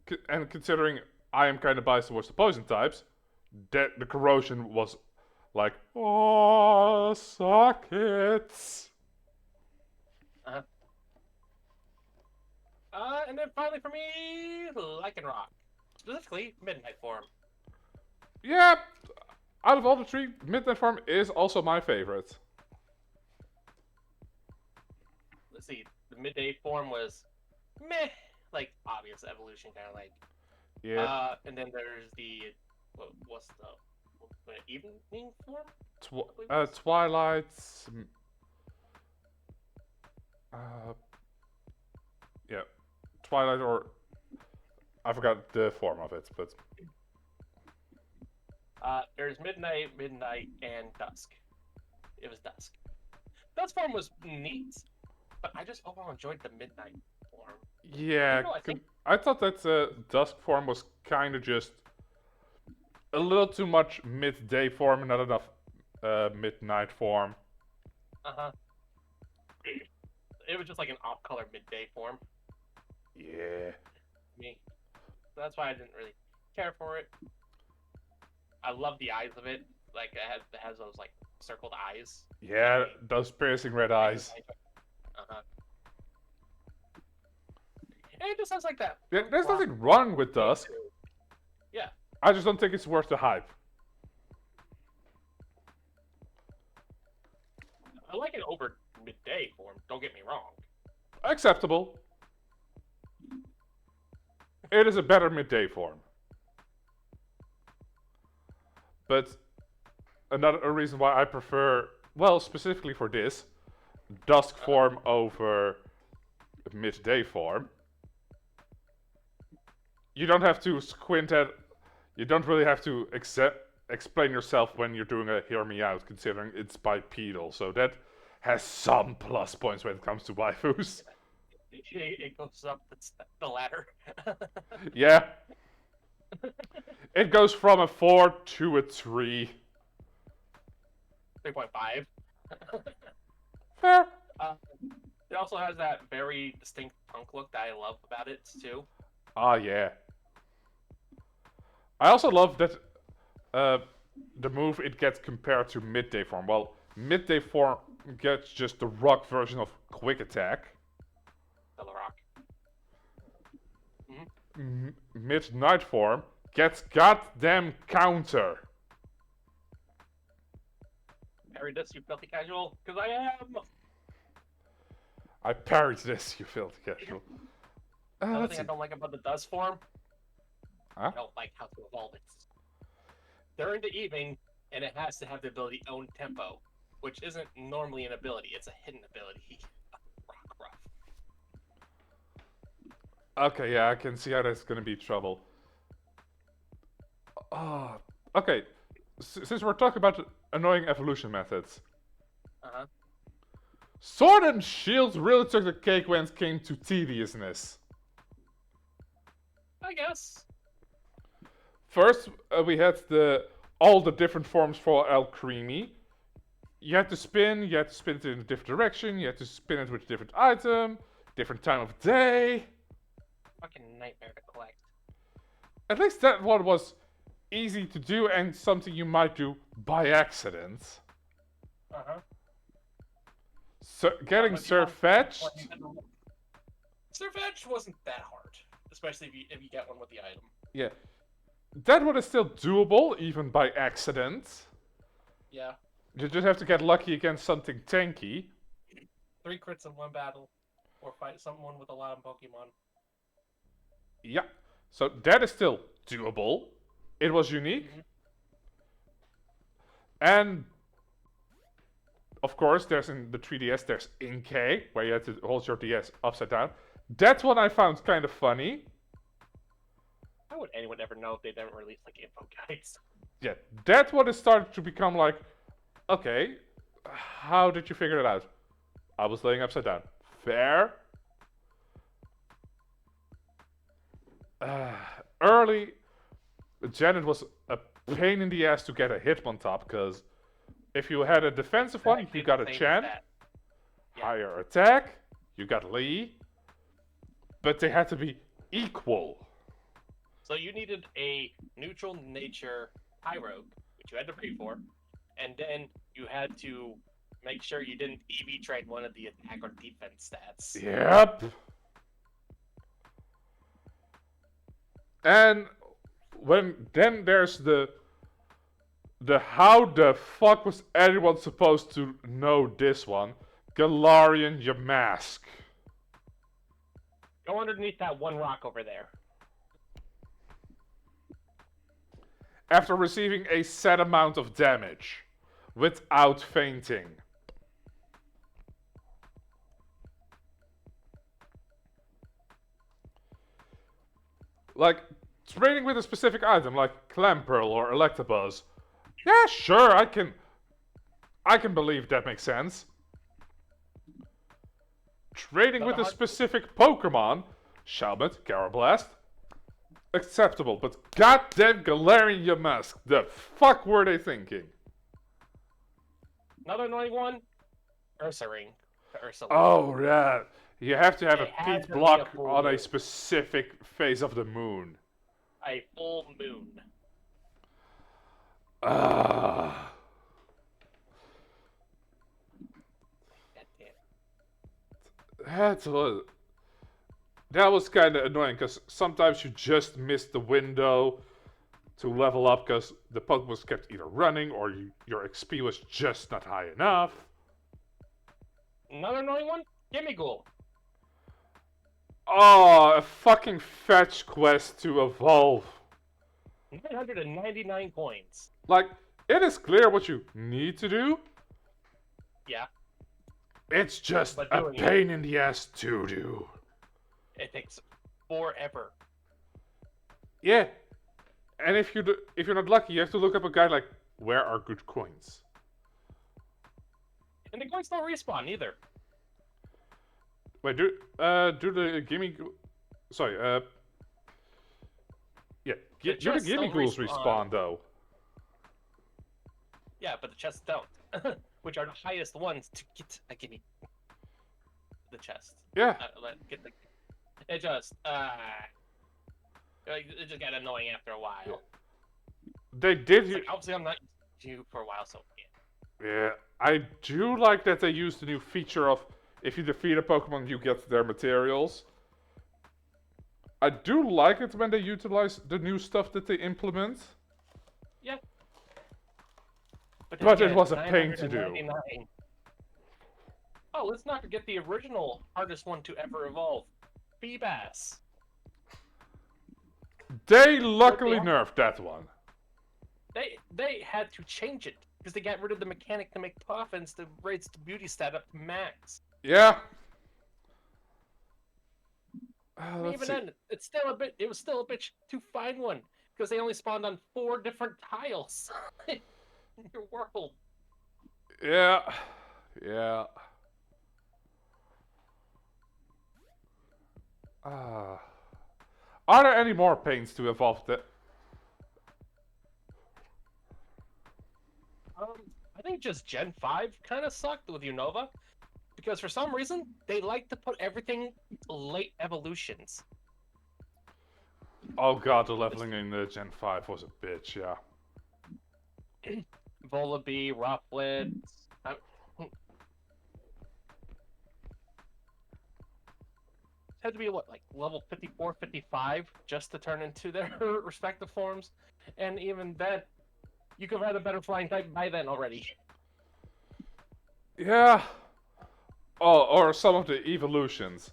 good. And considering I am kind of biased towards the poison types, that the corrosion was like, oh, suck it. And then finally for me, Lycanroc. Specifically, Midnight form. Yeah, out of all the three, Midnight Form is also my favorite. Let's see, the midday form was meh, like obvious evolution, kind of like. Yeah. And then there's the what's the evening form? Twilight. Uh, yeah, Twilight or I forgot the form of it, but There's midnight, and dusk. It was dusk. Dusk form was neat, but I just overall enjoyed the midnight form. yeah, Even though I think, I thought that dusk form was kind of just a little too much midday form and not enough midnight form. uh-huh, it was just like an off-color midday form Yeah. to me. So that's why I didn't really care for it. I love the eyes of it. Like it has those like circled eyes. Yeah, those piercing red eyes. Uh-huh. And it just has like that. Yeah, there's nothing wrong with dusk. Yeah. I just don't think it's worth the hype. I like it over midday form. Don't get me wrong. Acceptable. It is a better midday form. But another reason why I prefer, well, specifically for this, dusk form over midday form. You don't have to squint at. You don't really have to explain yourself when you're doing a hear me out, considering it's bipedal. So that has some plus points when it comes to waifus. It goes up the ladder. Yeah. It goes from a 4 to a 3. 3.5. Fair. It also has that very distinct punk look that I love about it too. Ah, yeah. I also love that the move it gets compared to midday form. Well, midday form gets just the rock version of quick attack. The rock. Midnight form gets goddamn counter. Parry this, you filthy casual, because I am. I parried this, you filthy casual. Another thing I don't like about the dust form, Huh? I don't like how to evolve it. During the evening, and it has to have the ability own tempo, which isn't normally an ability, it's a hidden ability. Rock rough. Okay, yeah, I can see how that's gonna be trouble. Oh, okay. Since we're talking about annoying evolution methods, Uh-huh. Sword and Shield really took the cake when it came to tediousness. I guess. First, we had all the different forms for El Creamy. You had to spin it in a different direction, you had to spin it with a different item, different time of day. Fucking nightmare to collect. At least that one was easy to do and something you might do by accident. Uh-huh. So getting Surfetched. Surfetched wasn't that hard, especially if you get one with the item. Yeah. That one is still doable, even by accident. Yeah. You just have to get lucky against something tanky. 3 crits in one battle, or fight someone with a lot of Pokemon. Yeah. So that is still doable. It was unique. Mm-hmm. And of course, there's in the 3DS, there's Inkay, where you have to hold your DS upside down. That one I found kind of funny. How would anyone ever know if they never released like info guides? Yeah, that one has started to become like, okay, how did you figure it out? I was laying upside down. Fair. Early, Janet was a pain in the ass to get a Hitmontop, because if you had a defensive one, you got a Chan. Yeah. Higher attack, you got Lee. But they had to be equal. So you needed a neutral nature Pyrogue, which you had to pay for, and then you had to make sure you didn't EV trade one of the attack or defense stats. Yep. And then there's the how the fuck was anyone supposed to know this one? Galarian Yamask. Go underneath that one rock over there. After receiving a set amount of damage without fainting. Like, training with a specific item, like Clamperl or Electabuzz. Yeah, sure, I can believe that makes sense. Trading with Another a hard. specific Pokemon, Shelmet, Carablast, acceptable, but goddamn Galarian Yamask, the fuck were they thinking? Another annoying one. Ursaring. Ursa. Oh, yeah. You have to have It a had peat to be block a full on a moon. specific phase of the moon. A full moon. Ah. God damn. That was kind of annoying because sometimes you just missed the window to level up because the Pokemon kept either running or your XP was just not high enough. Another annoying one. Gimme Ghoul. Oh, a fucking fetch quest to evolve. 999 coins. Like, it is clear what you need to do. Yeah, It's just But a doing it- pain in the ass to do. it takes forever. Yeah. And if you're not lucky, you have to look up a guide like, where are good coins? And the coins don't respawn either. Wait, do the gimme... Sorry, yeah, do the chests gimme don't ghouls respawn. respawn, though? Yeah, but the chests don't. Which are the highest ones to get a gimme. The chest. Yeah, Get the. It just it just got annoying after a while. they did... It's like, obviously, I'm not used to you for a while, so yeah. Yeah, I do like that they used the new feature of if you defeat a Pokemon, you get their materials. I do like it when they utilize the new stuff that they implement. Yeah. But then it again, was a pain to do. 999. Oh, let's not forget the original hardest one to ever evolve, Feebas. They luckily But nerfed that one. They had to change it because they got rid of the mechanic to make Puffins to raise the beauty stat up to max. Yeah. And Let's even see. then, it was still a bitch to find one because they only spawned on 4 different tiles in your world. Yeah. Yeah. Are there any more pains to evolve that? I think just Gen 5 kind of sucked with Unova because for some reason they like to put everything late evolutions. Oh god, the leveling in Gen 5 was a bitch, yeah. Volibee, Rufflet. Had to be what, like level 54, 55 just to turn into their respective forms, and even then, you could have had a better flying type by then already. Yeah. Oh, or some of the evolutions.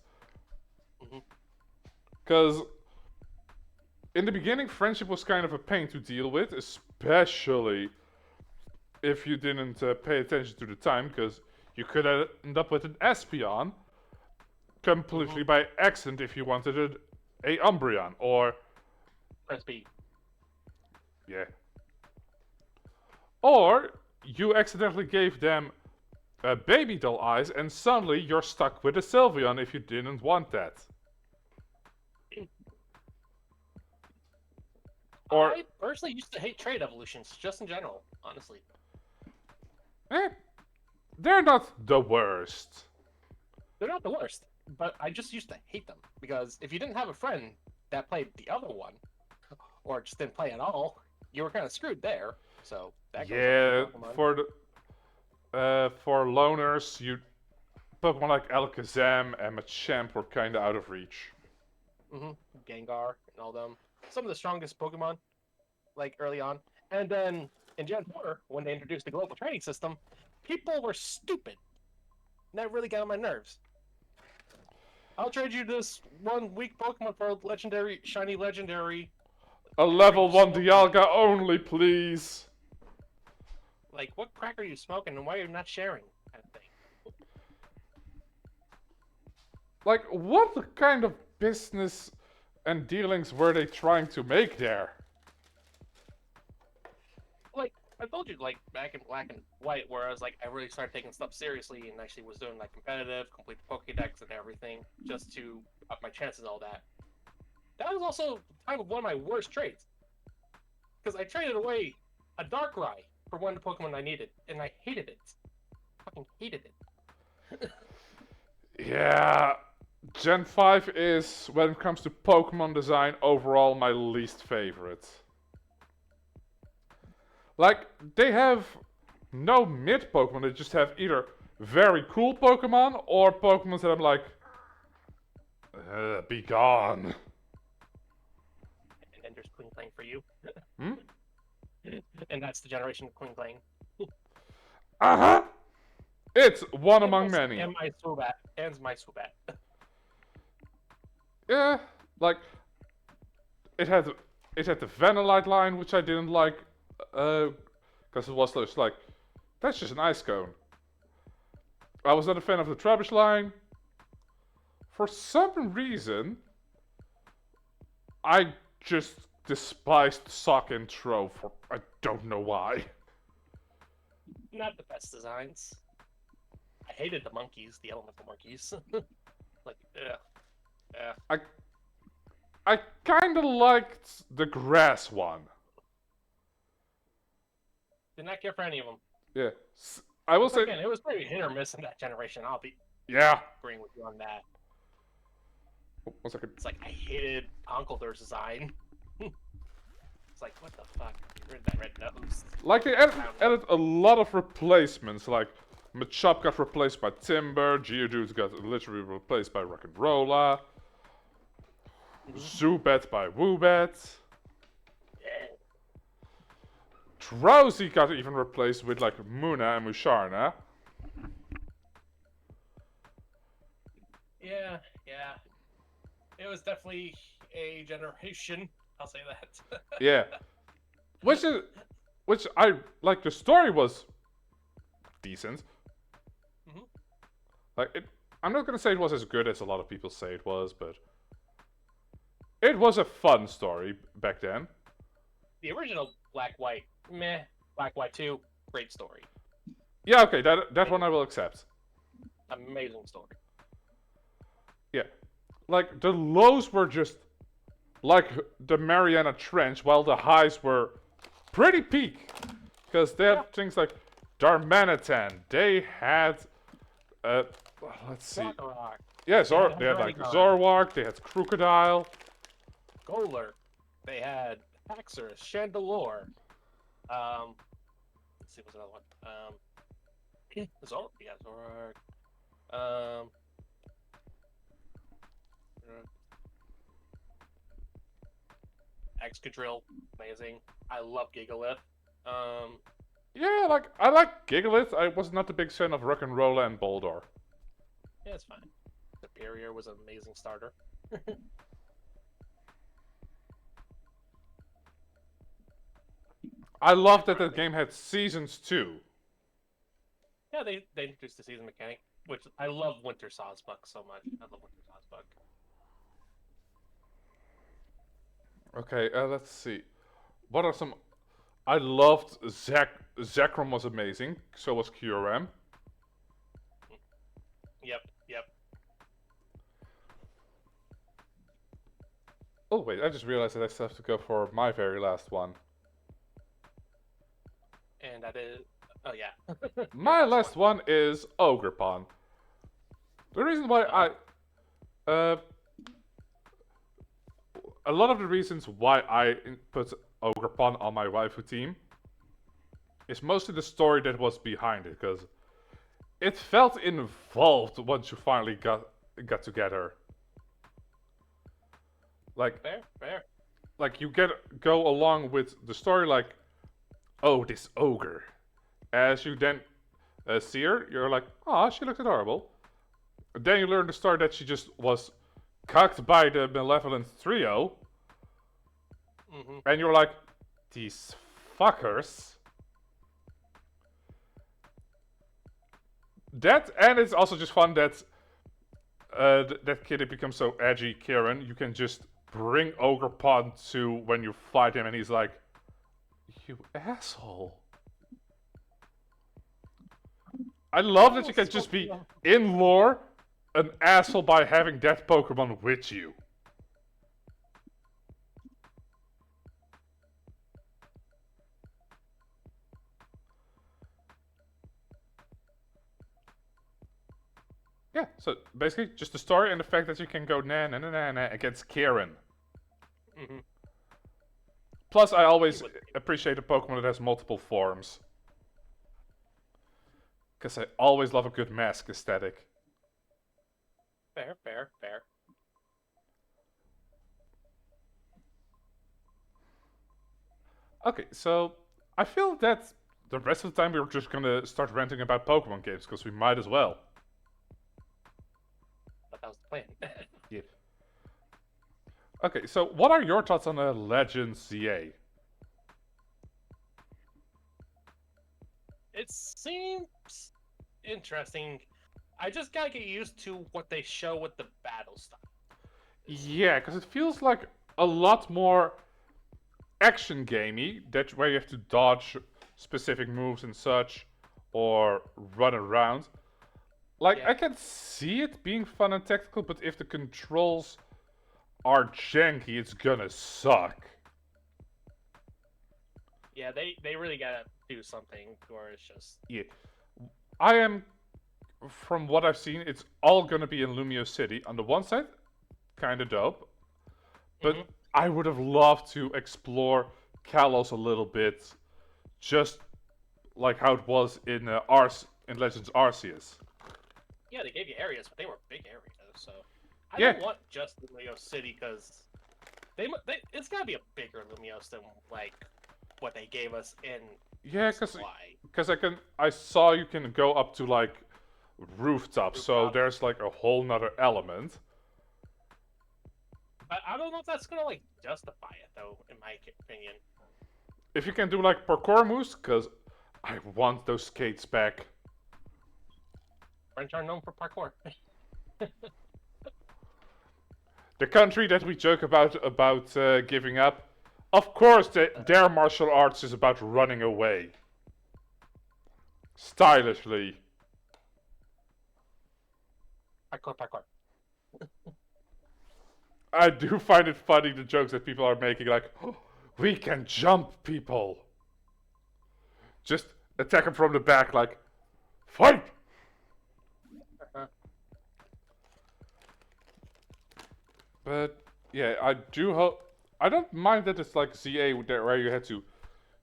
Because in the beginning, friendship was kind of a pain to deal with, especially if you didn't pay attention to the time, because you could end up with an Espeon completely by accident if you wanted a Umbreon, or... Press B. Yeah. Or you accidentally gave them baby doll eyes, and suddenly you're stuck with a Sylveon if you didn't want that. Or I personally used to hate trade evolutions, just in general, honestly. they're not the worst. They're not the worst, but I just used to hate them because if you didn't have a friend that played the other one, or just didn't play at all, you were kind of screwed there. So that goes Yeah, up to Pokemon. for loners, Pokemon like Alakazam and Machamp were kind of out of reach. Gengar and all them. Some of the strongest Pokemon, like early on. And then in Gen 4, when they introduced the global training system, people were stupid. And that really got on my nerves. I'll trade you this one weak Pokemon for a legendary, shiny legendary. A level 1 Dialga only, please. Like, what crack are you smoking and why are you not sharing? Kind of thing. Like, what kind of business and dealings were they trying to make there? Like I told you, like back in Black and White, where I was like, I really started taking stuff seriously and actually was doing like competitive, complete Pokédex and everything, just to up my chances and all that. That was also the time of one of my worst trades, because I traded away a Darkrai for one Pokemon I needed, and I hated it. Fucking hated it. Yeah, Gen 5 is, when it comes to Pokemon design, overall my least favorite. Like, they have no mid Pokemon, they just have either very cool Pokemon or Pokemon that I'm like, be gone. And then there's Queen for you. Hmm? And that's the generation of Queen. Uh-huh! It's one among many. And my Swoobat. And my Swoobat. Yeah, like, it had the Vanillite line, which I didn't like, because it was just like, that's just an ice cone. I was not a fan of the Trubbish line. For some reason, I just despised Sock and Tro for I don't know why. Not the best designs. I hated the monkeys, the elemental monkeys. Like, yeah. I kind of liked the grass one. Did not care for any of them. Yeah, I will But say. again, it was pretty hit or miss in that generation. I'll be Yeah. agreeing with you on that. 1 second. It's like I hated Conkeldur's design. It's like, what the fuck? Get rid of that red nose. Like they added a lot of replacements. Like Machop got replaced by Timber, Geodude got literally replaced by Rock'n'Rolla, Zubat by Woobat. Yeah. Drowsy got even replaced with like Muna and Musharna. Yeah. It was definitely a generation. I'll say that. Yeah, which I like. The story was decent. Mhm. Like it, I'm not gonna say it was as good as a lot of people say it was, but it was a fun story back then. The original Black White, meh. Black White 2, great story. Yeah, okay, that one I will accept. Amazing story. Yeah, like the lows were just like the Mariana Trench, while the highs were pretty peak. Because they had things like Darmanitan. They had, let's see. Rock. Yeah, they had like Zorwalk, they had Crocodile. Golurk. They had Haxorus, Chandelure. Let's see, what's another one? Zork. Excadrill, amazing. I love Gigalith. Yeah, like, I like Gigalith. I was not a big fan of Rock'n'Rolla and Boldor. Yeah, it's fine. Superior was an amazing starter. I love that the game had seasons too. Yeah, they introduced the season mechanic, which I love Winter Sawsbuck so much. I love Winter Sawsbuck. Okay, let's see. What are some... I loved Zekrom was amazing. So was QRM. Yep. Oh wait, I just realized that I still have to go for my very last one. And that is... Oh, yeah. My last one is Ogerpon. The reason why a lot of the reasons why I put Ogerpon on my waifu team is mostly the story that was behind it, because it felt involved once you finally got together. Like, Fair. like you go along with the story, like, oh, this ogre. As you then see her, you're like, oh, she looks adorable. Then you learn the story that she just was cucked by the malevolent trio. Mm-hmm. And you're like, these fuckers. That, and it's also just fun that that kid, it becomes so edgy, Karen. You can just bring Ogrepon to when you fight him and he's like, you asshole. I love that you can just be, in lore, an asshole by having that Pokemon with you. Yeah, so basically just the story and the fact that you can go na na na na na against Kieran. Mm-hmm. Plus, I always appreciate a Pokemon that has multiple forms. Because I always love a good mask aesthetic. Fair, fair, fair. Okay, so I feel that the rest of the time we're just gonna start ranting about Pokemon games, because we might as well. But that was the plan. Yeah. Okay, so what are your thoughts on the Legends ZA? It seems interesting. I just gotta get used to what they show with the battle style. Yeah, because it feels like a lot more action gamey, that where you have to dodge specific moves and such, or run around. Like, Yeah. I can see it being fun and tactical, but if the controls are janky, it's gonna suck. Yeah, they really gotta do something, or it's just Yeah. I am, from what I've seen, it's all gonna be in Lumio City. On the one side, kinda dope, but I would have loved to explore Kalos a little bit, just like how it was in in Legends Arceus. yeah, they gave you areas, but they were big areas. So I Yeah. don't want just Lumio City because it's gotta be a bigger Lumios than like what they gave us in Yeah, Supply. because I saw you can go up to like rooftops, so Rooftop. there's like a whole nother element. I don't know if that's gonna like justify it though, in my opinion. If you can do like parkour moves, because I want those skates back. French are known for parkour. The country that we joke about giving up, of course their martial arts is about running away. Stylishly. Parkour. I do find it funny the jokes that people are making, like, oh, we can jump people. Just attack them from the back, like, fight! Uh-huh. But yeah, I do hope. I don't mind that it's like ZA where you had to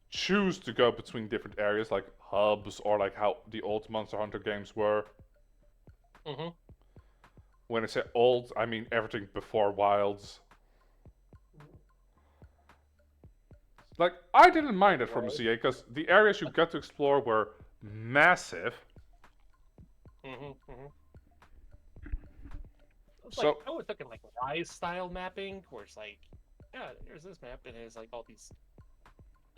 choose to go between different areas, like hubs, or like how the old Monster Hunter games were. Mm-hmm. When I say old, I mean everything before Wilds. Like, I didn't mind it from ZA, because the areas you got to explore were massive. So like, I was thinking like Rise style mapping, where it's like, yeah, here's this map, and it's like all these,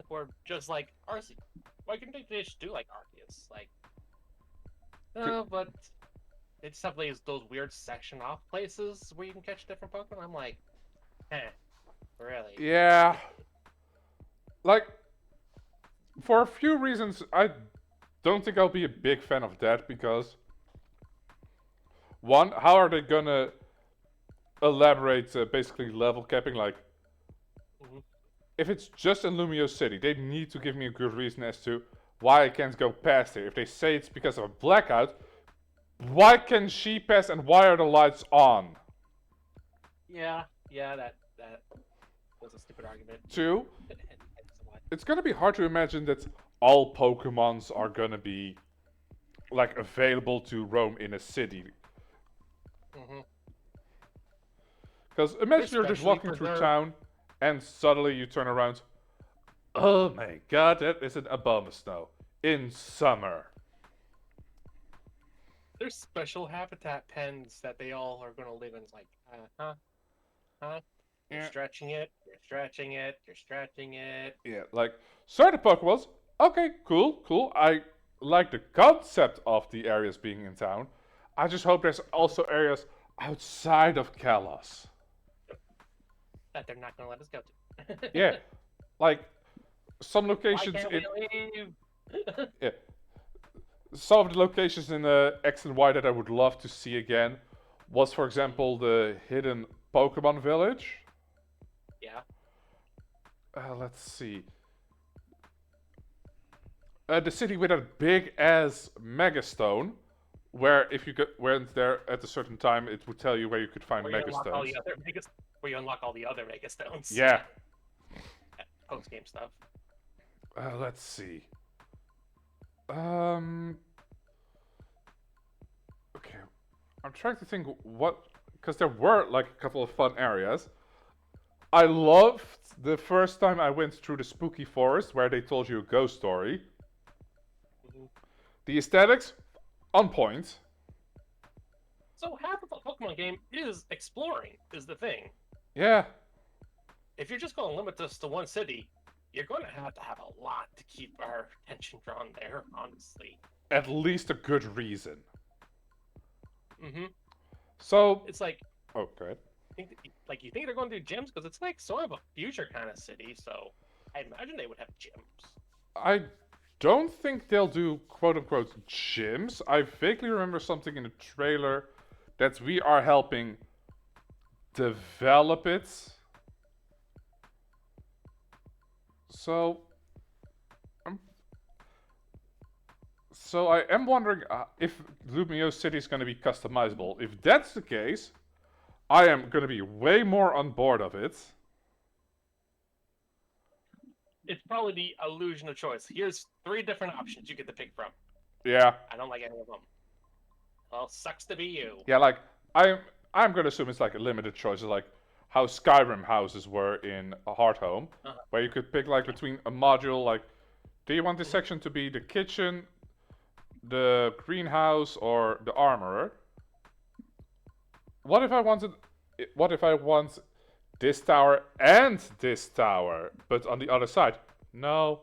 or just like Arceus. Why couldn't they just do like Arceus? Like, no, but they just have those weird section off places where you can catch different Pokemon. I'm like, really? Yeah. Like, for a few reasons, I don't think I'll be a big fan of that, because one, how are they gonna elaborate basically level capping? Like, if it's just in Lumio City, they need to give me a good reason as to why I can't go past here. If they say it's because of a blackout, why can she pass and why are the lights on? Yeah, that was a stupid argument. Two, it's gonna be hard to imagine that all Pokemons are gonna be like available to roam in a city. Because imagine you're just walking through town and suddenly you turn around. Oh my god, that is an Abomasnow in summer. There's special habitat pens that they all are going to live in. It's like, You're stretching it, you're stretching it, you're stretching it. Yeah, like, certain Pokeballs, okay, cool. I like the concept of the areas being in town. I just hope there's also areas outside of Kalos. that they're not going to let us go to. Yeah, like some Why locations can't in we leave? yeah, some of the locations in X and Y that I would love to see again was, for example, the hidden Pokemon village. Yeah. Let's see. The city with a big ass megastone, where if you went there at a certain time, it would tell you where you could find Where you unlock all megastones. the other where you unlock all the other Mega Stones. Yeah. Post game stuff. Let's see. Okay. I'm trying to think what, because there were like a couple of fun areas. I loved the first time I went through the spooky forest where they told you a ghost story. Mhm. The aesthetics, on point. So half of a Pokemon game is exploring, is the thing. Yeah. If you're just going to limit this to one city, you're going to have a lot to keep our attention drawn there, honestly. At least a good reason. Mm-hmm. So. It's like, Oh, go ahead. you think they're going to do gyms because it's like sort of a future kind of city, so I imagine they would have gyms. I don't think they'll do quote unquote gyms. I vaguely remember something in the trailer that we are helping develop it. So, I am wondering if Lumio City is going to be customizable. If that's the case, I am going to be way more on board of it. It's probably the illusion of choice. Here's 3 different options you get to pick from. Yeah. I don't like any of them. Well, sucks to be you. Yeah, like I'm going to assume it's like a limited choice, like how Skyrim houses were in a Hard Home, where you could pick like between a module, like, do you want this section to be the kitchen, the greenhouse, or the armorer? What if I want this tower and this tower, but on the other side? No,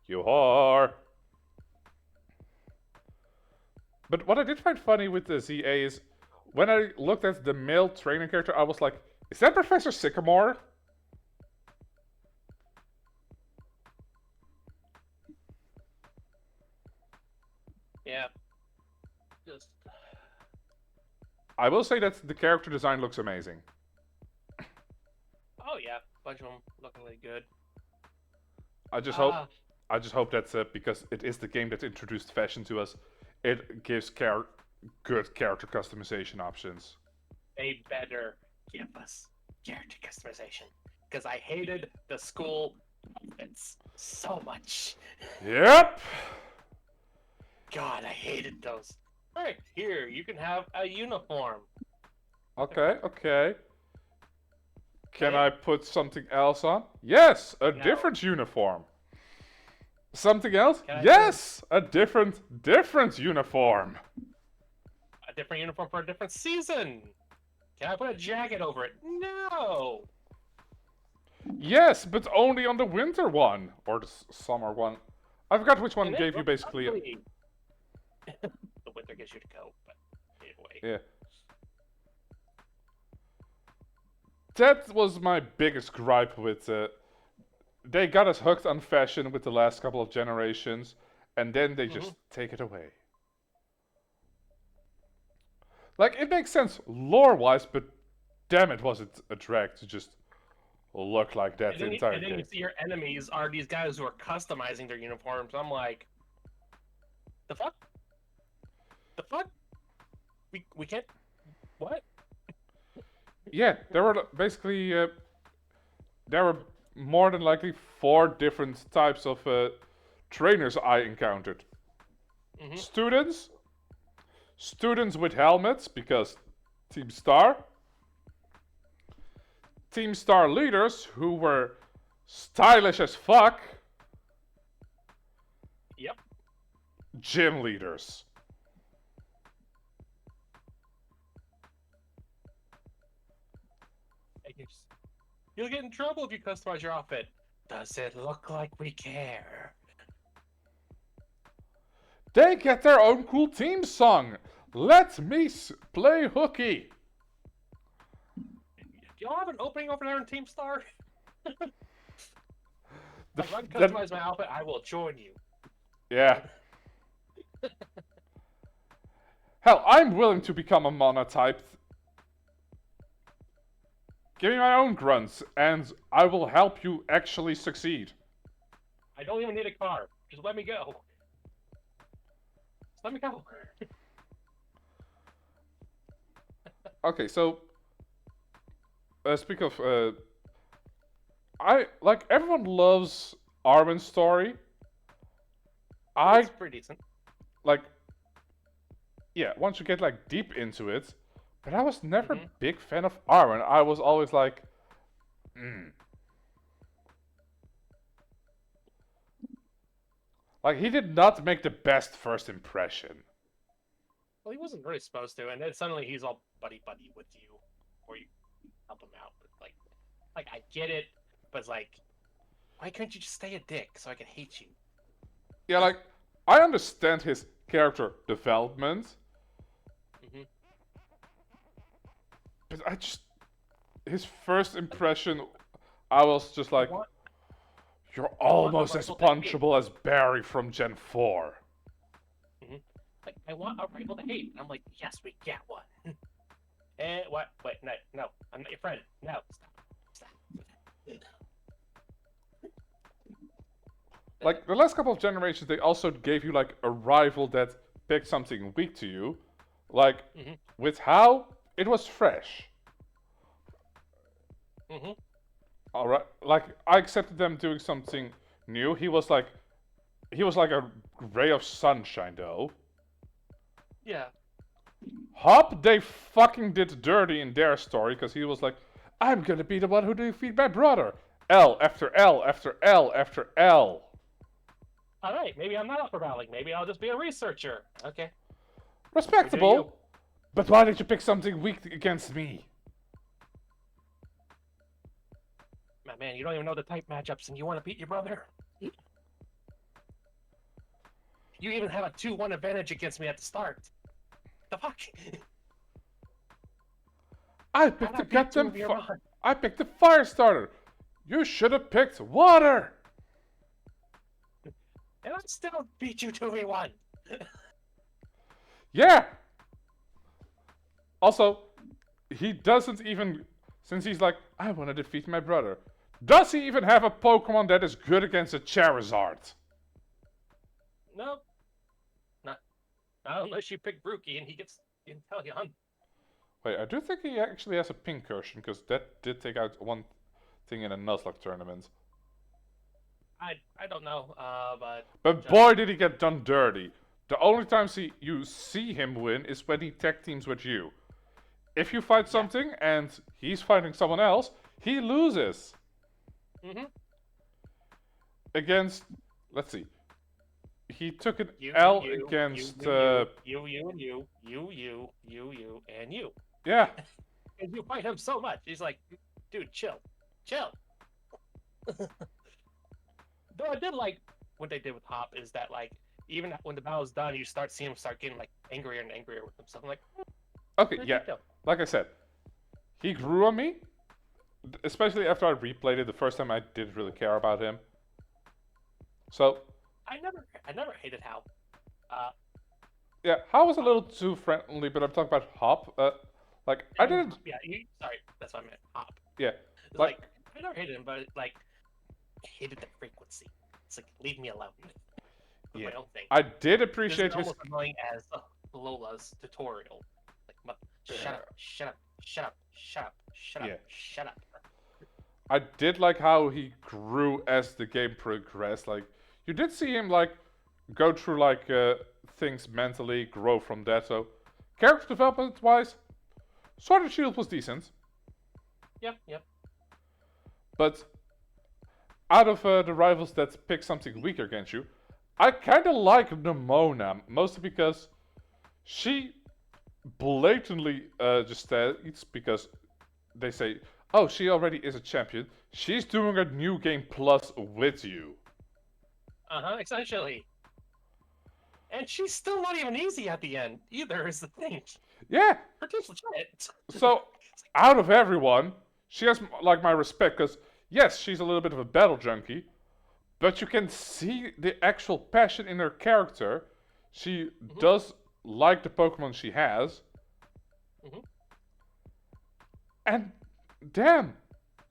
you whore. But what I did find funny with the ZA is when I looked at the male trainer character, I was like, is that Professor Sycamore? Yeah. Just. I will say that the character design looks amazing. Oh yeah, bunch of them looking really good. I just hope that because it is the game that introduced fashion to us, it gives good character customization options. They better give us character customization because I hated the school outfits so much. Yep. God, I hated those. All right, here you can have a uniform. Okay. Can Okay. I put something else on? Yes, a No. different uniform. Something else? Can I Yes, a different uniform. A different uniform for a different season. Can I put a jacket over it? No. Yes, but only on the winter one or the summer one. I forgot which one And it gave you looks basically. ugly. The winter gives you to go, but anyway. Yeah. That was my biggest gripe with. They got us hooked on fashion with the last couple of generations, and then they just take it away. Like, it makes sense lore-wise, but damn it, was it a drag to just look like that the entire And then you game. see your enemies are these guys who are customizing their uniforms. I'm like, the fuck? The fuck? We can't. What? Yeah, there were basically there were more than likely 4 different types of trainers I encountered. Students with helmets because Team Star. Team Star leaders who were stylish as fuck. Yep. Gym leaders. You'll get in trouble if you customize your outfit. Does it look like we care? They get their own cool theme song. Let me play hooky. You'll have an opening over there in Team Star? The If I f- can that- customize my outfit, I will join you. yeah. Hell, I'm willing to become a monotype. Give me my own grunts, and I will help you actually succeed. I don't even need a car. Just let me go. Just let me go. Okay, so speak of, I like everyone loves Armin's story. It's pretty decent. Like, yeah, once you get like deep into it, but I was never a big fan of Armin. I was always like, like he did not make the best first impression. Well, he wasn't really supposed to, and then suddenly he's all buddy with you, or you help him out. But like I get it, but it's like, why couldn't you just stay a dick so I could hate you? Yeah, like I understand his character development, but I just his first impression, I was just like, you're almost as punchable as Barry from Gen 4. Like, I want a rival to hate. And I'm like, yes, we get one. And what? Wait, no, I'm not your friend. No, stop. Like the last couple of generations, they also gave you like a rival that picked something weak to you. Like with how it was fresh. All right, like I accepted them doing something new. He was like a ray of sunshine, though. Yeah. Hop, they fucking did dirty in their story because he was like, I'm gonna be the one who defeat my brother. L after L after L after L. All right, maybe I'm not up for battling. Maybe I'll just be a researcher. Okay. Respectable. But why did you pick something weak against me? My man, you don't even know the type matchups, and you want to beat your brother? You even have a 2-1 advantage against me at the start. The fuck? I picked I picked the fire starter. You should have picked water. And I still beat you 2v1. Yeah. Also, he doesn't even, since he's like, I want to defeat my brother. Does he even have a Pokemon that is good against a Charizard? Nope. Not unless you pick Brookie and he gets Inteleon. Wait, I do think he actually has a Pincursion, because that did take out one thing in a Nuzlocke tournament. I don't know, but... But boy did he get done dirty. The only times you see him win is when he tag teams with you. If you fight something and he's fighting someone else, he loses. Against, let's see. He took an L against... You, and you. Yeah. And you fight him so much. He's like, dude, chill. Though I did like what they did with Hop is that, like, even when the battle's done, you start seeing him start getting, like, angrier and angrier with himself. I'm like, okay, yeah. Like I said, he grew on me. Especially after I replayed it the first time, I didn't really care about him. So... I never hated Hal. Yeah, Hal was a little too friendly, but I'm talking about Hop. Like, I didn't... Yeah, sorry, that's what I meant. Hop. Yeah. Like, I never hated him, but, like, I hated the frequency. It's like, leave me alone. Yeah. My own thing. I did appreciate his... almost annoying as Lola's tutorial. Like, shut up. I did like how he grew as the game progressed. Like, you did see him, like, go through, like, things mentally, grow from that. So, character development-wise, Sword and Shield was decent. Yep. But out of the rivals that pick something weaker against you, I kind of like Nemona, mostly because she blatantly just states, because they say, oh, she already is a champion. She's doing a new game plus with you. Essentially. And she's still not even easy at the end, either, is the thing. Yeah. Her team's legit. So, out of everyone, she has like my respect because yes, she's a little bit of a battle junkie, but you can see the actual passion in her character. She Mhm. does like the Pokemon she has, Mhm. and damn,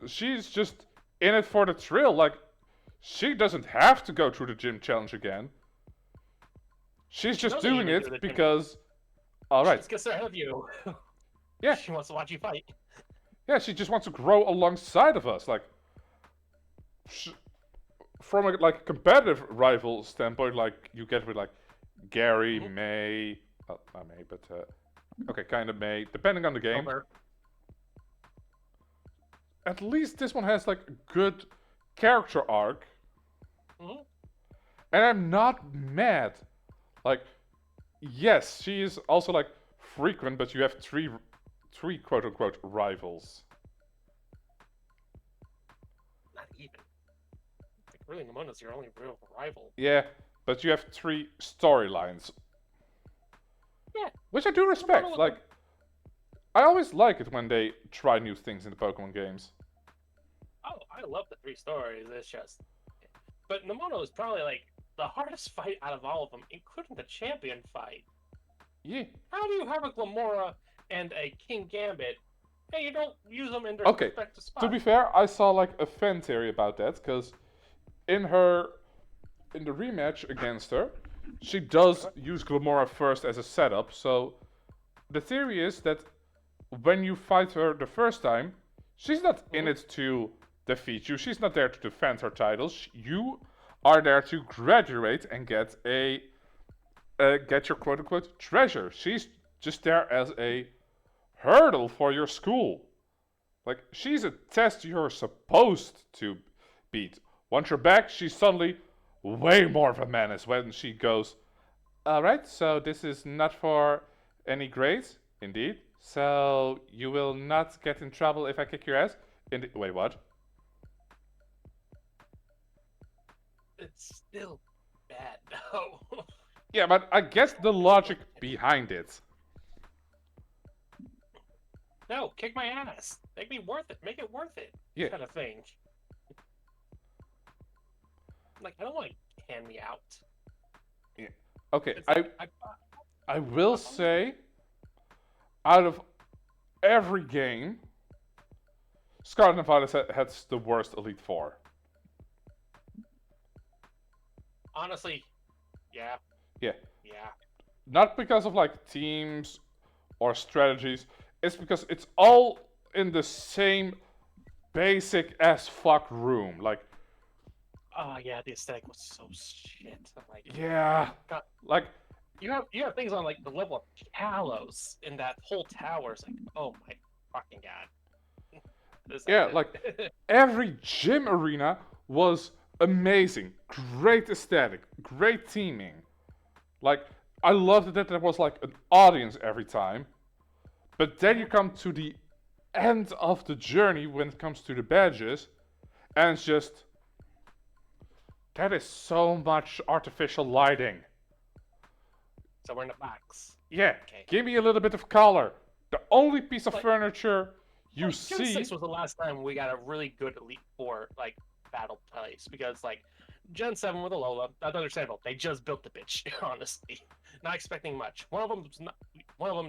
she's just in it for the thrill. Like, she doesn't have to go through the gym challenge again. She's She just doesn't doing even do it the gym. because, She alright, just gets ahead of you. yeah, She wants to watch you fight. yeah, she just wants to grow alongside of us. Like, from a like competitive rival standpoint, like you get with like Gary, Mhm. May, not May, but okay, kind of May, depending on the game. Over. At least this one has like a good character arc, Mhm. and I'm not mad. Like, yes, she is also like frequent, but you have three quote unquote rivals. Not even. Like, really, Nemona's your only real rival. Yeah, but you have three storylines, Yeah. which I do respect. Like, I always like it when they try new things in the Pokemon games. Oh, I love the 3 stories. It's just. But Nemono is probably like the hardest fight out of all of them, including the champion fight. Yeah. How do you have a Glamora and a King Gambit, and you don't use them in their Okay. respective spots? To be fair, I saw like a fan theory about that because in the rematch against her, she does use Glamora first as a setup. So the theory is that when you fight her the first time, she's not in it to defeat you. She's not there to defend her titles. You are there to graduate and get your quote unquote treasure. She's just there as a hurdle for your school. Like, she's a test you're supposed to beat. Once you're back, she's suddenly way more of a menace when she goes, alright, so this is not for any grades, indeed. So you will not get in trouble if I kick your ass. Wait, what? It's still bad, though. Yeah, but I guess the logic behind it. No, kick my ass. Make me worth it. Make it worth it. Yeah. Kind of thing. Like, I don't want to hand me out. Yeah. Okay, It's like, I will say, out of every game, Scarlet and Violet has the worst Elite Four. honestly, yeah. Yeah. Yeah. Not because of like teams or strategies, it's because it's all in the same basic as fuck room. Like, Oh yeah, the aesthetic was so shit. I'm like, yeah, God. like you have things on like the level of Kalos in that whole tower. It's like, oh my fucking god. yeah, like every gym arena was amazing, great aesthetic, great teaming. Like, I loved that there was like an audience every time. But then you come to the end of the journey when it comes to the badges, and it's just, that is so much artificial lighting. So we're in a box. Yeah, Okay. give me a little bit of color. The only piece of furniture you like, Gen see. 6 was the last time we got a really good Elite Four like battle place because like Gen 7 with Alola, that's understandable. They just built the bitch, honestly. Not expecting much. One of them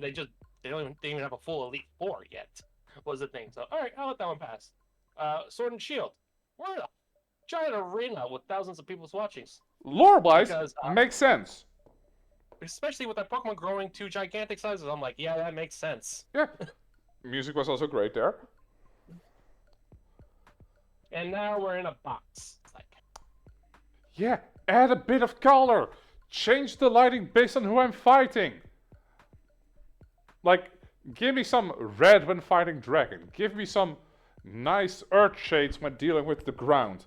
they didn't even have a full Elite Four yet. Was the thing. So alright, I'll let that one pass. Sword and Shield. We're in a giant arena with thousands of people watching. Lore-wise, Because, makes sense. Especially with that Pokemon growing to gigantic sizes, I'm like, yeah, that makes sense. Yeah. Music was also great there. And now we're in a box. It's like, Yeah, add a bit of color. Change the lighting based on who I'm fighting. Like, give me some red when fighting dragon. Give me some nice earth shades when dealing with the ground.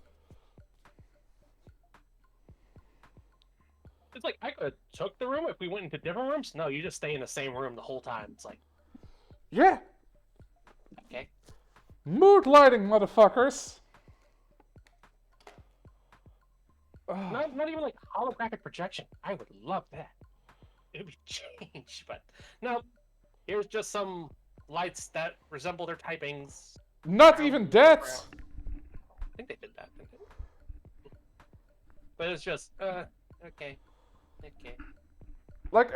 it's like I could have took the room if we went into different rooms. No, you just stay in the same room the whole time. It's like, Yeah. okay. Mood lighting, motherfuckers. Not even like holographic projection. I would love that. It would be changed, but no. Here's just some lights that resemble their typings. Not around, even move that. around. I think they did that, didn't they? But it's just, okay. Like,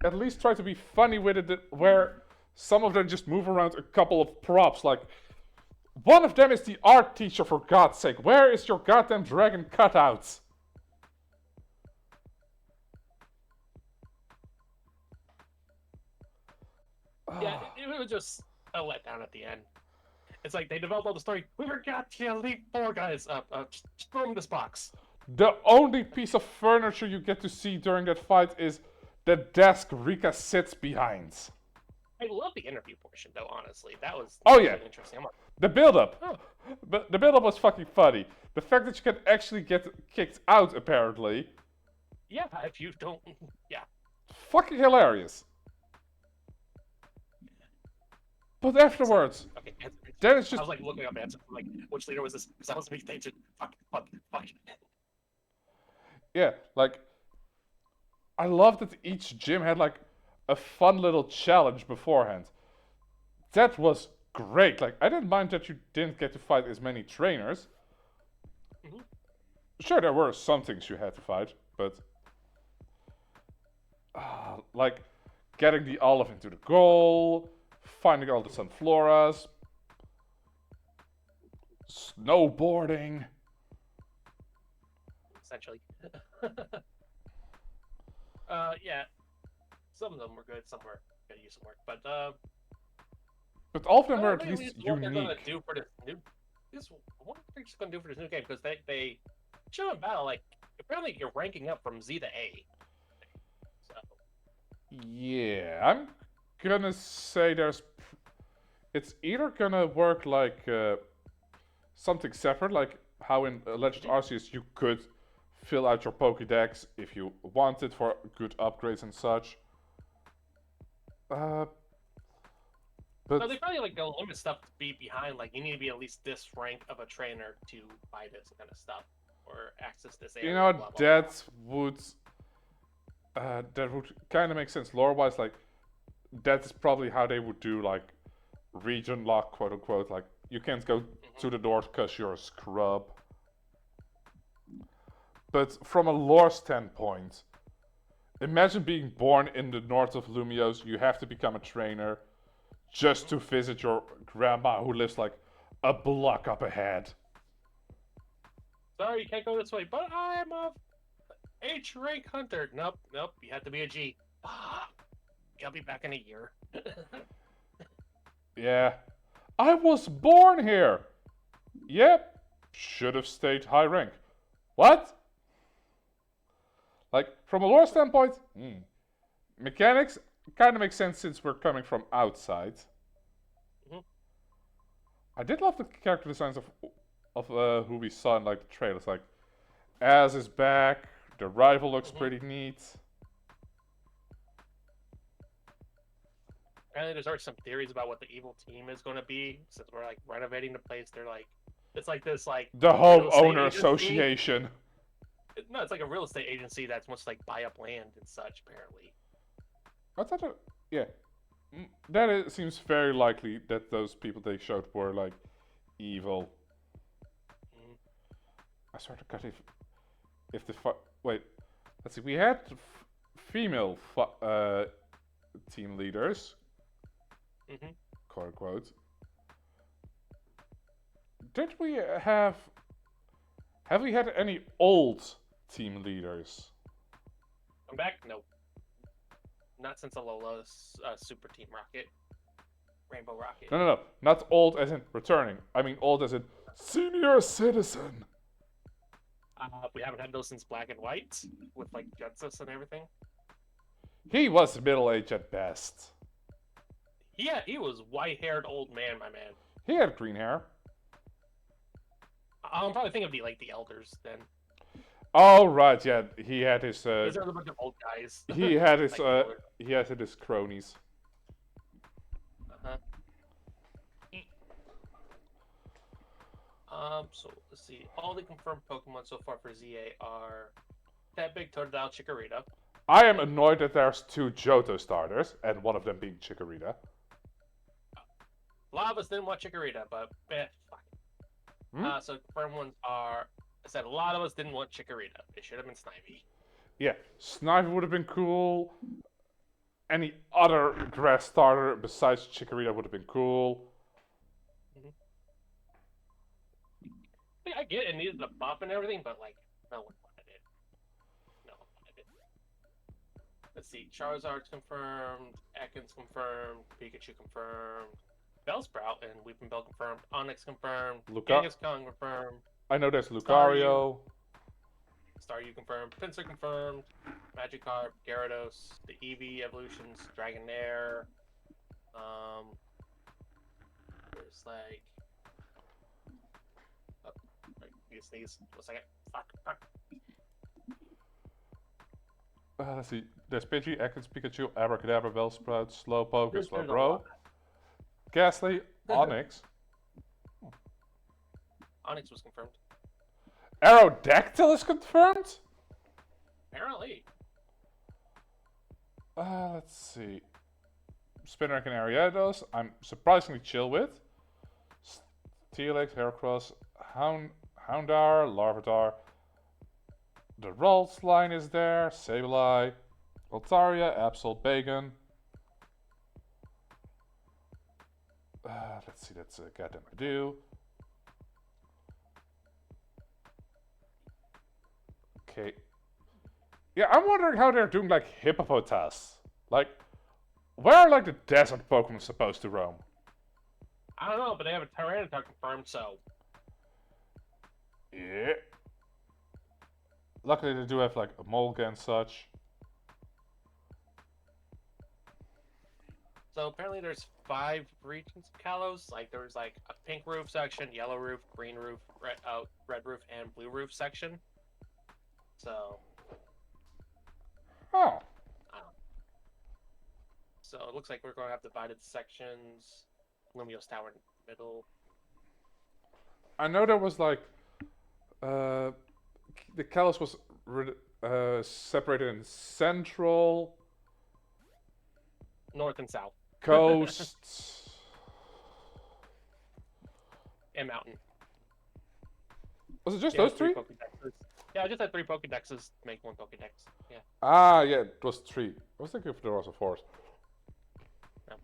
at least try to be funny with it, where some of them just move around a couple of props. Like, one of them is the art teacher, for God's sake. Where is your goddamn dragon cutout? Yeah, it was just a letdown at the end. It's like they developed all the story. We forgot the Elite Four guys. Just throw them in this box. The only piece of furniture you get to see during that fight is the desk Rika sits behind. I love the interview portion, though. Honestly, that was really interesting. I'm like, The build-up. oh, But the build-up was fucking funny. The fact that you can actually get kicked out, apparently, yeah. If you don't, yeah. fucking hilarious. But afterwards, Okay. then it's I just was like looking up answers. Like, which leader was this? Because I was being thinking, fuck. yeah, like I love that each gym had like a fun little challenge beforehand. That was great. Like I didn't mind that you didn't get to fight as many trainers. Mhm. Sure, there were some things you had to fight, but like getting the olive into the goal, finding all the sunfloras, snowboarding. Essentially. Yeah. Some of them were good. Some were gonna use some work, but But all of them I were don't at know, least what they're gonna unique. do for this new. What they're just gonna do for this new game because they show in battle like apparently you're ranking up from Z to A. So Yeah, I'm gonna say it's either gonna work like something separate, like how in Legend Arceus you could fill out your Pokédex if you wanted for good upgrades and such. no, But they probably like gonna limit stuff to be behind. Like you need to be at least this rank of a trainer to buy this kind of stuff or access this area. you know blah, blah, that would kind of make sense lore-wise. Like that's probably how they would do like region lock, quote unquote. Like you can't go to the north because you're a scrub. But from a lore standpoint, imagine being born in the north of Lumios. You have to become a trainer just to visit your grandma who lives like a block up ahead. Sorry, you can't go this way, but I'm a H rank hunter. Nope. You have to be a G. I'll be back in a year. Yeah. I was born here! Yep. Should have stayed high rank. What? Like, from a lore standpoint, mechanics kind of makes sense since we're coming from outside. Mhm. I did love the character designs of who we saw in like the trailers. Like, Az is back. The rival looks pretty neat. Apparently, there's already some theories about what the evil team is going to be. Since we're like renovating the place, they're like, it's like this like The real estate homeowner agency. association. No, it's like a real estate agency that wants to like buy up land and such. Apparently, I thought, yeah, seems very likely that those people they showed were like evil. Mhm. I swear to God, if the wait, let's see, we had female team leaders, quote unquote. Did we have we had any old team leaders? I'm back. Nope. Not since Alola's Super Team Rocket, Rainbow Rocket. No, not old as in returning. I mean old as in senior citizen. We haven't had those since Black and White with like Jutsus and everything. He was middle aged at best. Yeah, he was white-haired old man, my man. He had green hair. I'm probably thinking of the elders then. Oh right, yeah, he had his. Because there's a bunch of old guys. He had his. Like he had his cronies. So let's see. All the confirmed Pokemon so far for ZA are that big Totodile Chikorita. I am annoyed that there's two Johto starters, and one of them being Chikorita. A lot of us didn't want Chikorita, but fuck. So confirmed ones are. I said a lot of us didn't want Chikorita. It should have been Snivy. Yeah, Sniper would have been cool. Any other grass starter besides Chikorita would have been cool. I get it needed the buff and everything, but like, no one wanted it. No one wanted it. Let's see, Charizard's confirmed, Ekans confirmed, Pikachu confirmed, Bellsprout and Weeping Bell confirmed, Onyx confirmed, Kangaskhan confirmed. I know there's Lucario. Staryu confirmed, Pinsir confirmed, Magikarp, Gyarados, the Eevee evolutions, Dragonair. There's like. Oh, wait, you sneeze. 1 second. Fuck. Let's see. There's Pidgey, Ekans, Pikachu, Abracadabra, Bellsprout, Slowpoke, and Slowbro. Ghastly, Onyx. Onyx was confirmed. Aerodactyl is confirmed? Apparently. Let's see. Spinarak and Ariados, I'm surprisingly chill with. Steelix, Heracross, Houndour, Larvitar. The Ralts line is there. Sableye, Altaria, Absol, Bacon. Let's see, that's a goddamn Purdue. Okay. Yeah, I'm wondering how they're doing like Hippopotas. Like, where are like the desert Pokemon supposed to roam? I don't know, but they have a Tyranitar confirmed, so. Yeah. Luckily they do have like a Molga and such. So apparently there's 5 regions of Kalos. Like there's like a pink roof section, yellow roof, green roof, red roof, and blue roof section. So. Oh. So it looks like we're going to have divided sections. Lumiose Tower in the middle. I know there was like the Kalos was separated in central, north and south, coast, and mountain. Was it just those 3? Yeah, I just had 3 Pokedexes to make 1 Pokedex. Yeah. Ah, yeah, it was 3. I was thinking if there was a 4th. No.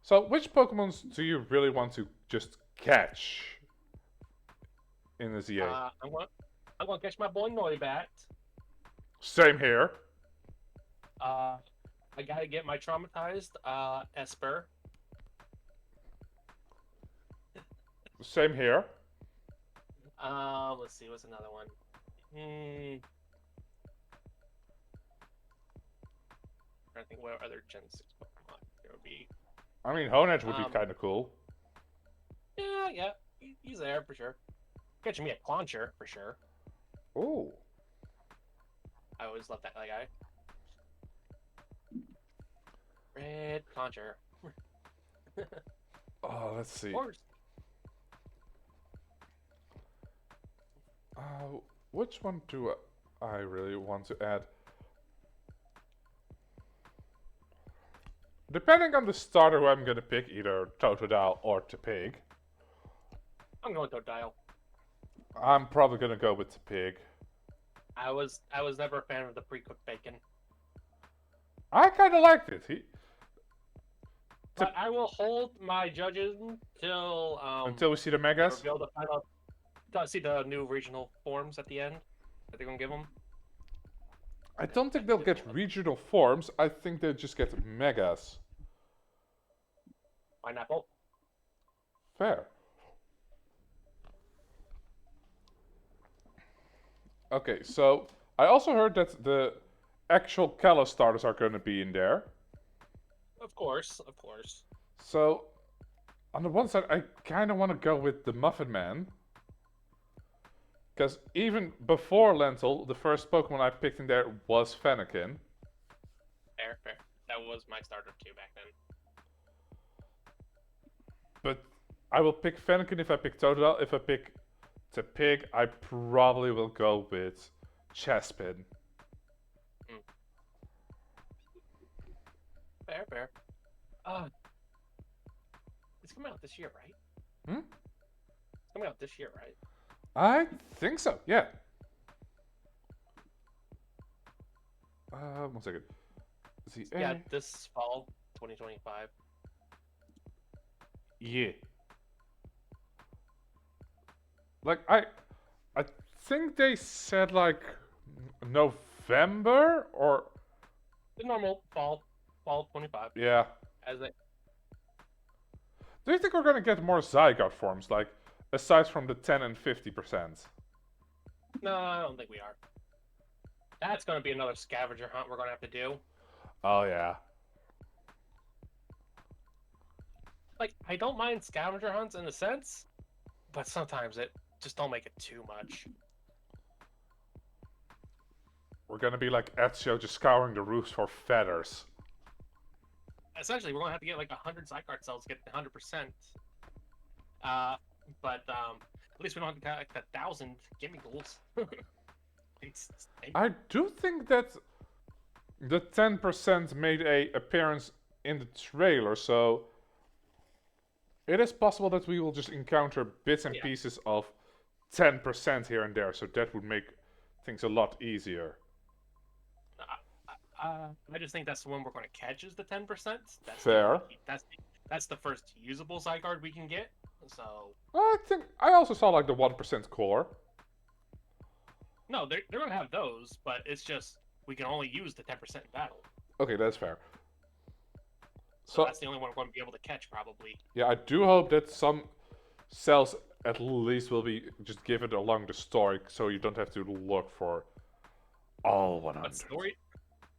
So, which Pokemons do you really want to just catch in the ZA? I'm gonna catch my boy Noibat. Same here. I gotta get my traumatized Esper. Same here. Let's see, what's another one? I think what other Gen 6 Pokemon there would be. I mean, Honedge would be kind of cool. Yeah, he's there for sure. Catching me a Clauncher for sure. Ooh. I always love that guy. Red Clauncher. Oh, let's see. Which one do I really want to add? Depending on the starter who I'm gonna pick, either Totodile or Tepig. I'm going Totodile. I'm probably gonna go with Tepig. I was never a fan of the pre-cooked bacon. I kind of liked it. But I will hold my judges until we see the Megas. Reveal the final. See the new regional forms at the end that they're gonna give them. I don't think they'll get regional forms. I think they'll just get Megas. Pineapple. Fair. Okay, so I also heard that the actual Kalos starters are going to be in there. Of course. So, on the one side, I kind of want to go with the Muffin Man. Because even before Lentil, the first Pokemon I picked in there was Fennekin. Fair. That was my starter too back then. But I will pick Fennekin if I pick Totodile. If I pick Tepig, I probably will go with Chespin. Fair. coming out this year, right? Hmm? It's coming out this year, right? I think so. Yeah. 1 second. ZA. Yeah, this fall, 2025. Yeah. Like I think they said like November or The normal fall 25. yeah. As they, Do you think we're gonna get more Zygote forms, like aside from the 10 and 50%? no, I don't think we are. That's gonna be another scavenger hunt we're gonna have to do. Oh yeah. Like, I don't mind scavenger hunts in a sense, but sometimes it just don't make it too much. We're gonna be like Ezio just scouring the roofs for feathers. Essentially, we're gonna have to get like 100 Zygarde cells to get 100%. But at least we don't have to get like 1,000 gimme ghouls. I do think that the 10% made a appearance in the trailer, so it is possible that we will just encounter bits and pieces of 10% here and there, so that would make things a lot easier. I just think that's the one we're going to catch is the 10%. That's Fair. That's the first usable Zygarde we can get. So I think I also saw like the 1% core. no, they're going to have those, but it's just we can only use the 10% in battle. Okay, that's fair. So that's the only one we're going to be able to catch probably. Yeah, I do hope that some cells at least will be just given along the story, so you don't have to look for all 100.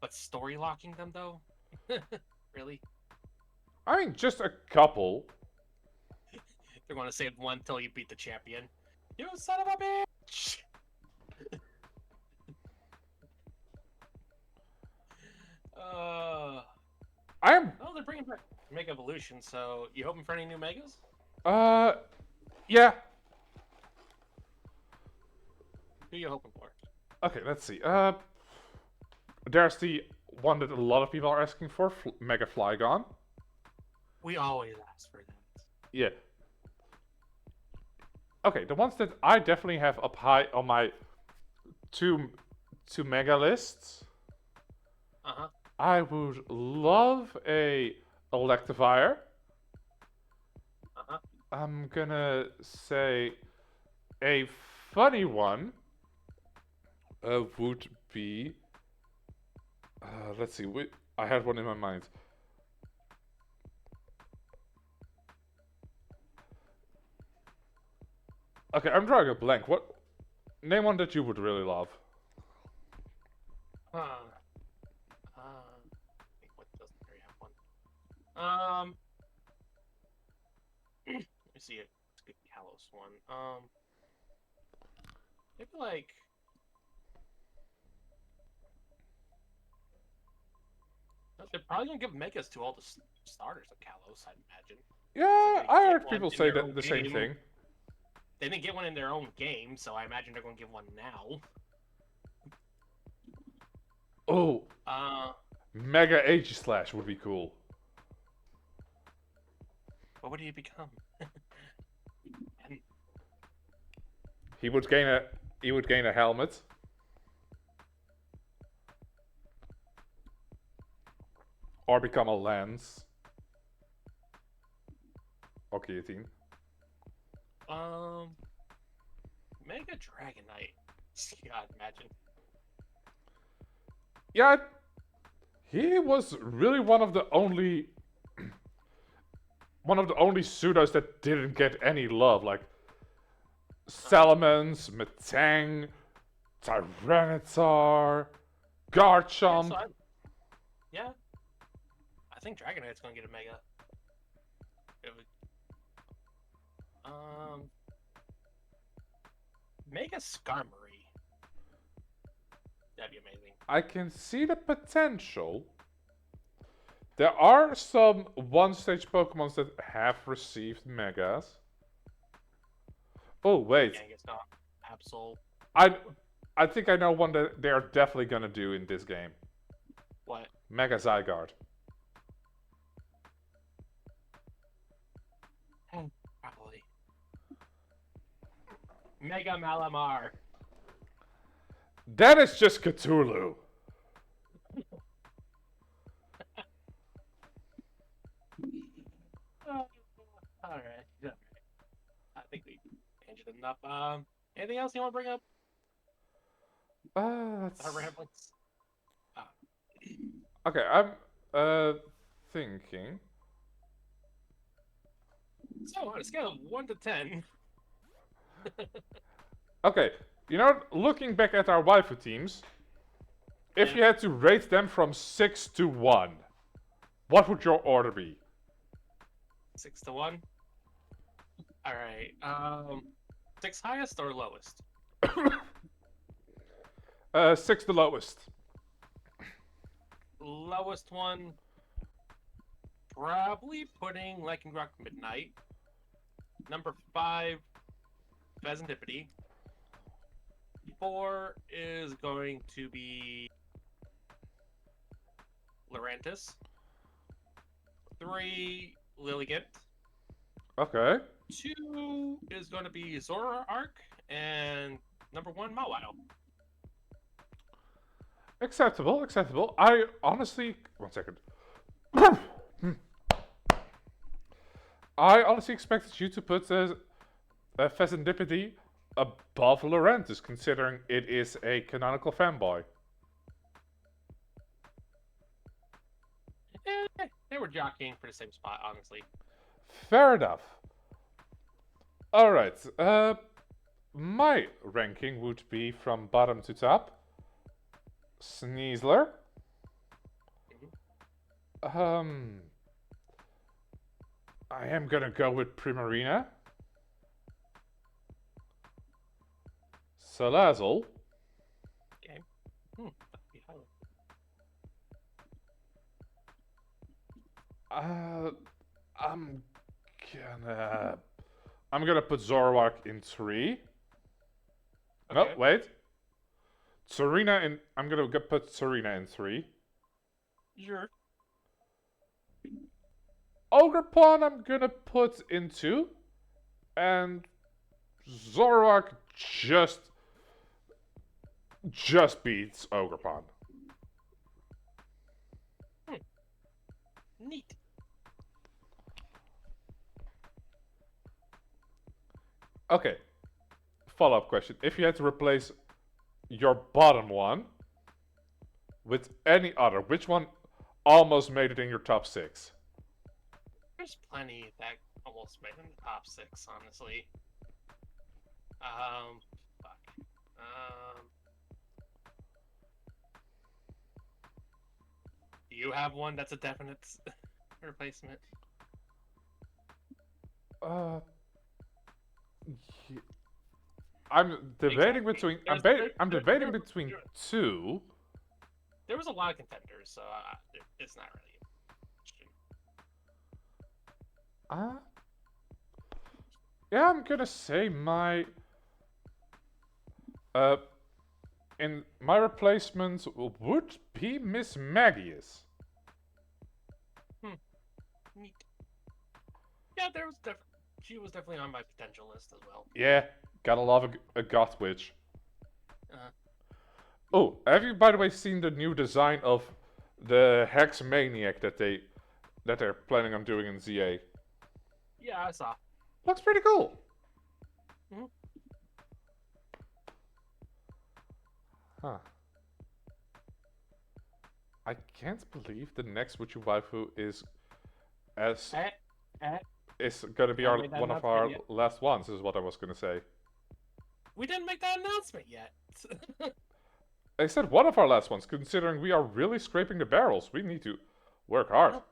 But story locking them though, really? I mean, just a couple. They're going to save one till you beat the champion. You son of a bitch! Oh, they're bringing back Mega Evolution, so you hoping for any new Megas? Yeah. Who you hoping for? Okay, let's see. There's the one that a lot of people are asking for, Mega Flygon. We always ask for that. Yeah. Okay, the ones that I definitely have up high on my two Mega lists. Uh-huh. I would love a Electivire. Uh-huh. I'm gonna say a funny one would be. Let's see. I had one in my mind. Okay, I'm drawing a blank. What? Name one that you would really love. What doesn't really have one? Let me see it. It's a good Kalos one. Maybe like. They're probably gonna give Megas to all the starters of Kalos, I'd imagine. Yeah, So I heard people say the same game. thing. They didn't get one in their own game, so I imagine they're gonna give one now. Oh. Mega Aegislash would be cool. What would he become? He would gain a helmet. Or become a lance. Or guillotine. Mega Dragonite. Yeah, I'd imagine. Yeah, he was really one of the only pseudos that didn't get any love. Like Salamence, Metang, Tyranitar, Garchomp. Yeah, I think Dragonite's gonna get a Mega. Mega Skarmory. That'd be amazing. I can see the potential. There are some one-stage Pokemons that have received Megas. Oh, wait. Kangaskhan, Absol. I think I know one that they are definitely gonna do in this game. What? Mega Zygarde. Mega Malamar. That is just Cthulhu. Alright. I think we answered enough. Anything else you want to bring up? That's... Our ramblings? Okay, I'm thinking. So, on a scale of 1 to 10. Okay, you know, looking back at our waifu teams, if Yeah. you had to rate them from 6 to 1, what would your order be? 6 to 1. Alright. 6 highest or lowest? 6 the lowest. Lowest one. Probably putting Lycan Rock Midnight. Number 5, Pheasantipity. 4 is going to be Lurantis. 3, Lilligant. Okay. 2 is going to be Zora Arc. And number 1, Mawile. Acceptable, acceptable. I honestly... One second. I honestly expected you to put Pheasantipity above Laurentis, considering it is a canonical fanboy. They were jockeying for the same spot, honestly. Fair enough. Alright, my ranking would be from bottom to top. Sneasler. I am gonna go with Primarina. Salazzle. Okay. That'd be high. I'm gonna put Zoroark in 3. No, Okay. wait. I'm gonna put Serena in 3. Sure. Ogerpon I'm gonna put in 2. And Zoroark just beats Ogerpon. Neat. Okay. Follow-up question. If you had to replace your bottom one with any other, which one almost made it in your top 6? There's plenty that almost made in the top 6, honestly. Fuck. Do you have one that's a definite replacement? Ye- I'm debating Exactly. between. I'm debating between 2. There was a lot of contenders, so it's not really. Yeah, I'm gonna say my. In my replacement would be Miss Magius. Neat. Yeah, there was she was definitely on my potential list as well. Yeah, gotta love a goth witch. Uh-huh. Oh, have you by the way seen the new design of the Hex Maniac that they're planning on doing in ZA? Yeah, I saw. Looks pretty cool. Mhm. Huh. I can't believe the next Would You Waifu is gonna be Haven't made that one of our announcement yet. last ones, is what I was gonna say. We didn't make that announcement yet. I said one of our last ones, considering we are really scraping the barrels. We need to work hard. Well,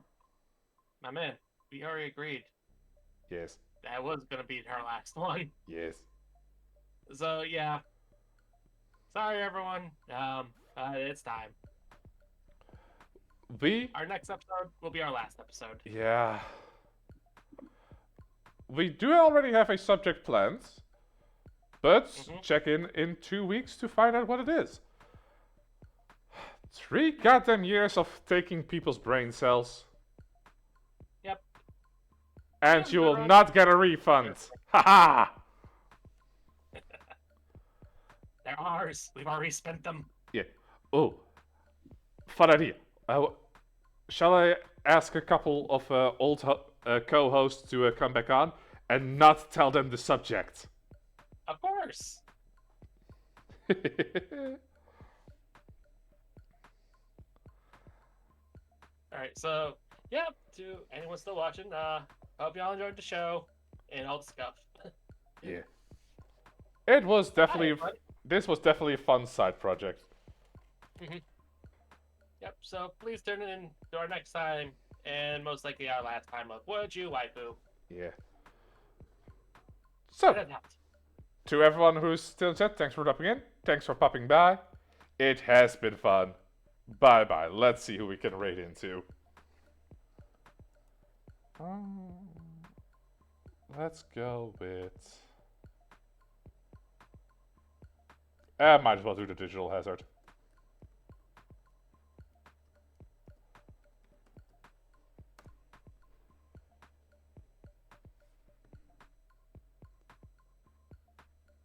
my man, we already agreed Yes, that was gonna be our last one. yes. So yeah. Sorry everyone. It's time. Our next episode will be our last episode. Yeah. We do already have a subject planned, but check in 2 weeks to find out what it is. 3 goddamn years of taking people's brain cells. Yep. And you will not get a refund. Haha! They're ours. We've already spent them. Yeah. Oh, fun idea. Shall I ask a couple of old co-hosts to come back on and not tell them the subject? Of course. All right. So, yeah. To anyone still watching, hope y'all enjoyed the show and all the stuff. Yeah. It was definitely. Hi, This was definitely a fun side project. Yep. So please tune in to our next time, and most likely our last time of Would You Waifu? Yeah. So, Get it out. to everyone who's still in chat, thanks for dropping in. Thanks for popping by. It has been fun. Bye bye. Let's see who we can raid into. Let's go with. Might as well do the digital hazard.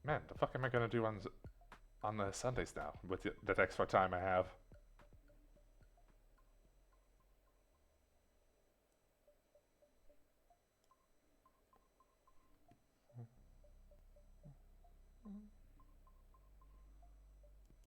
Man, the fuck am I gonna do on the Sundays now with that extra time I have?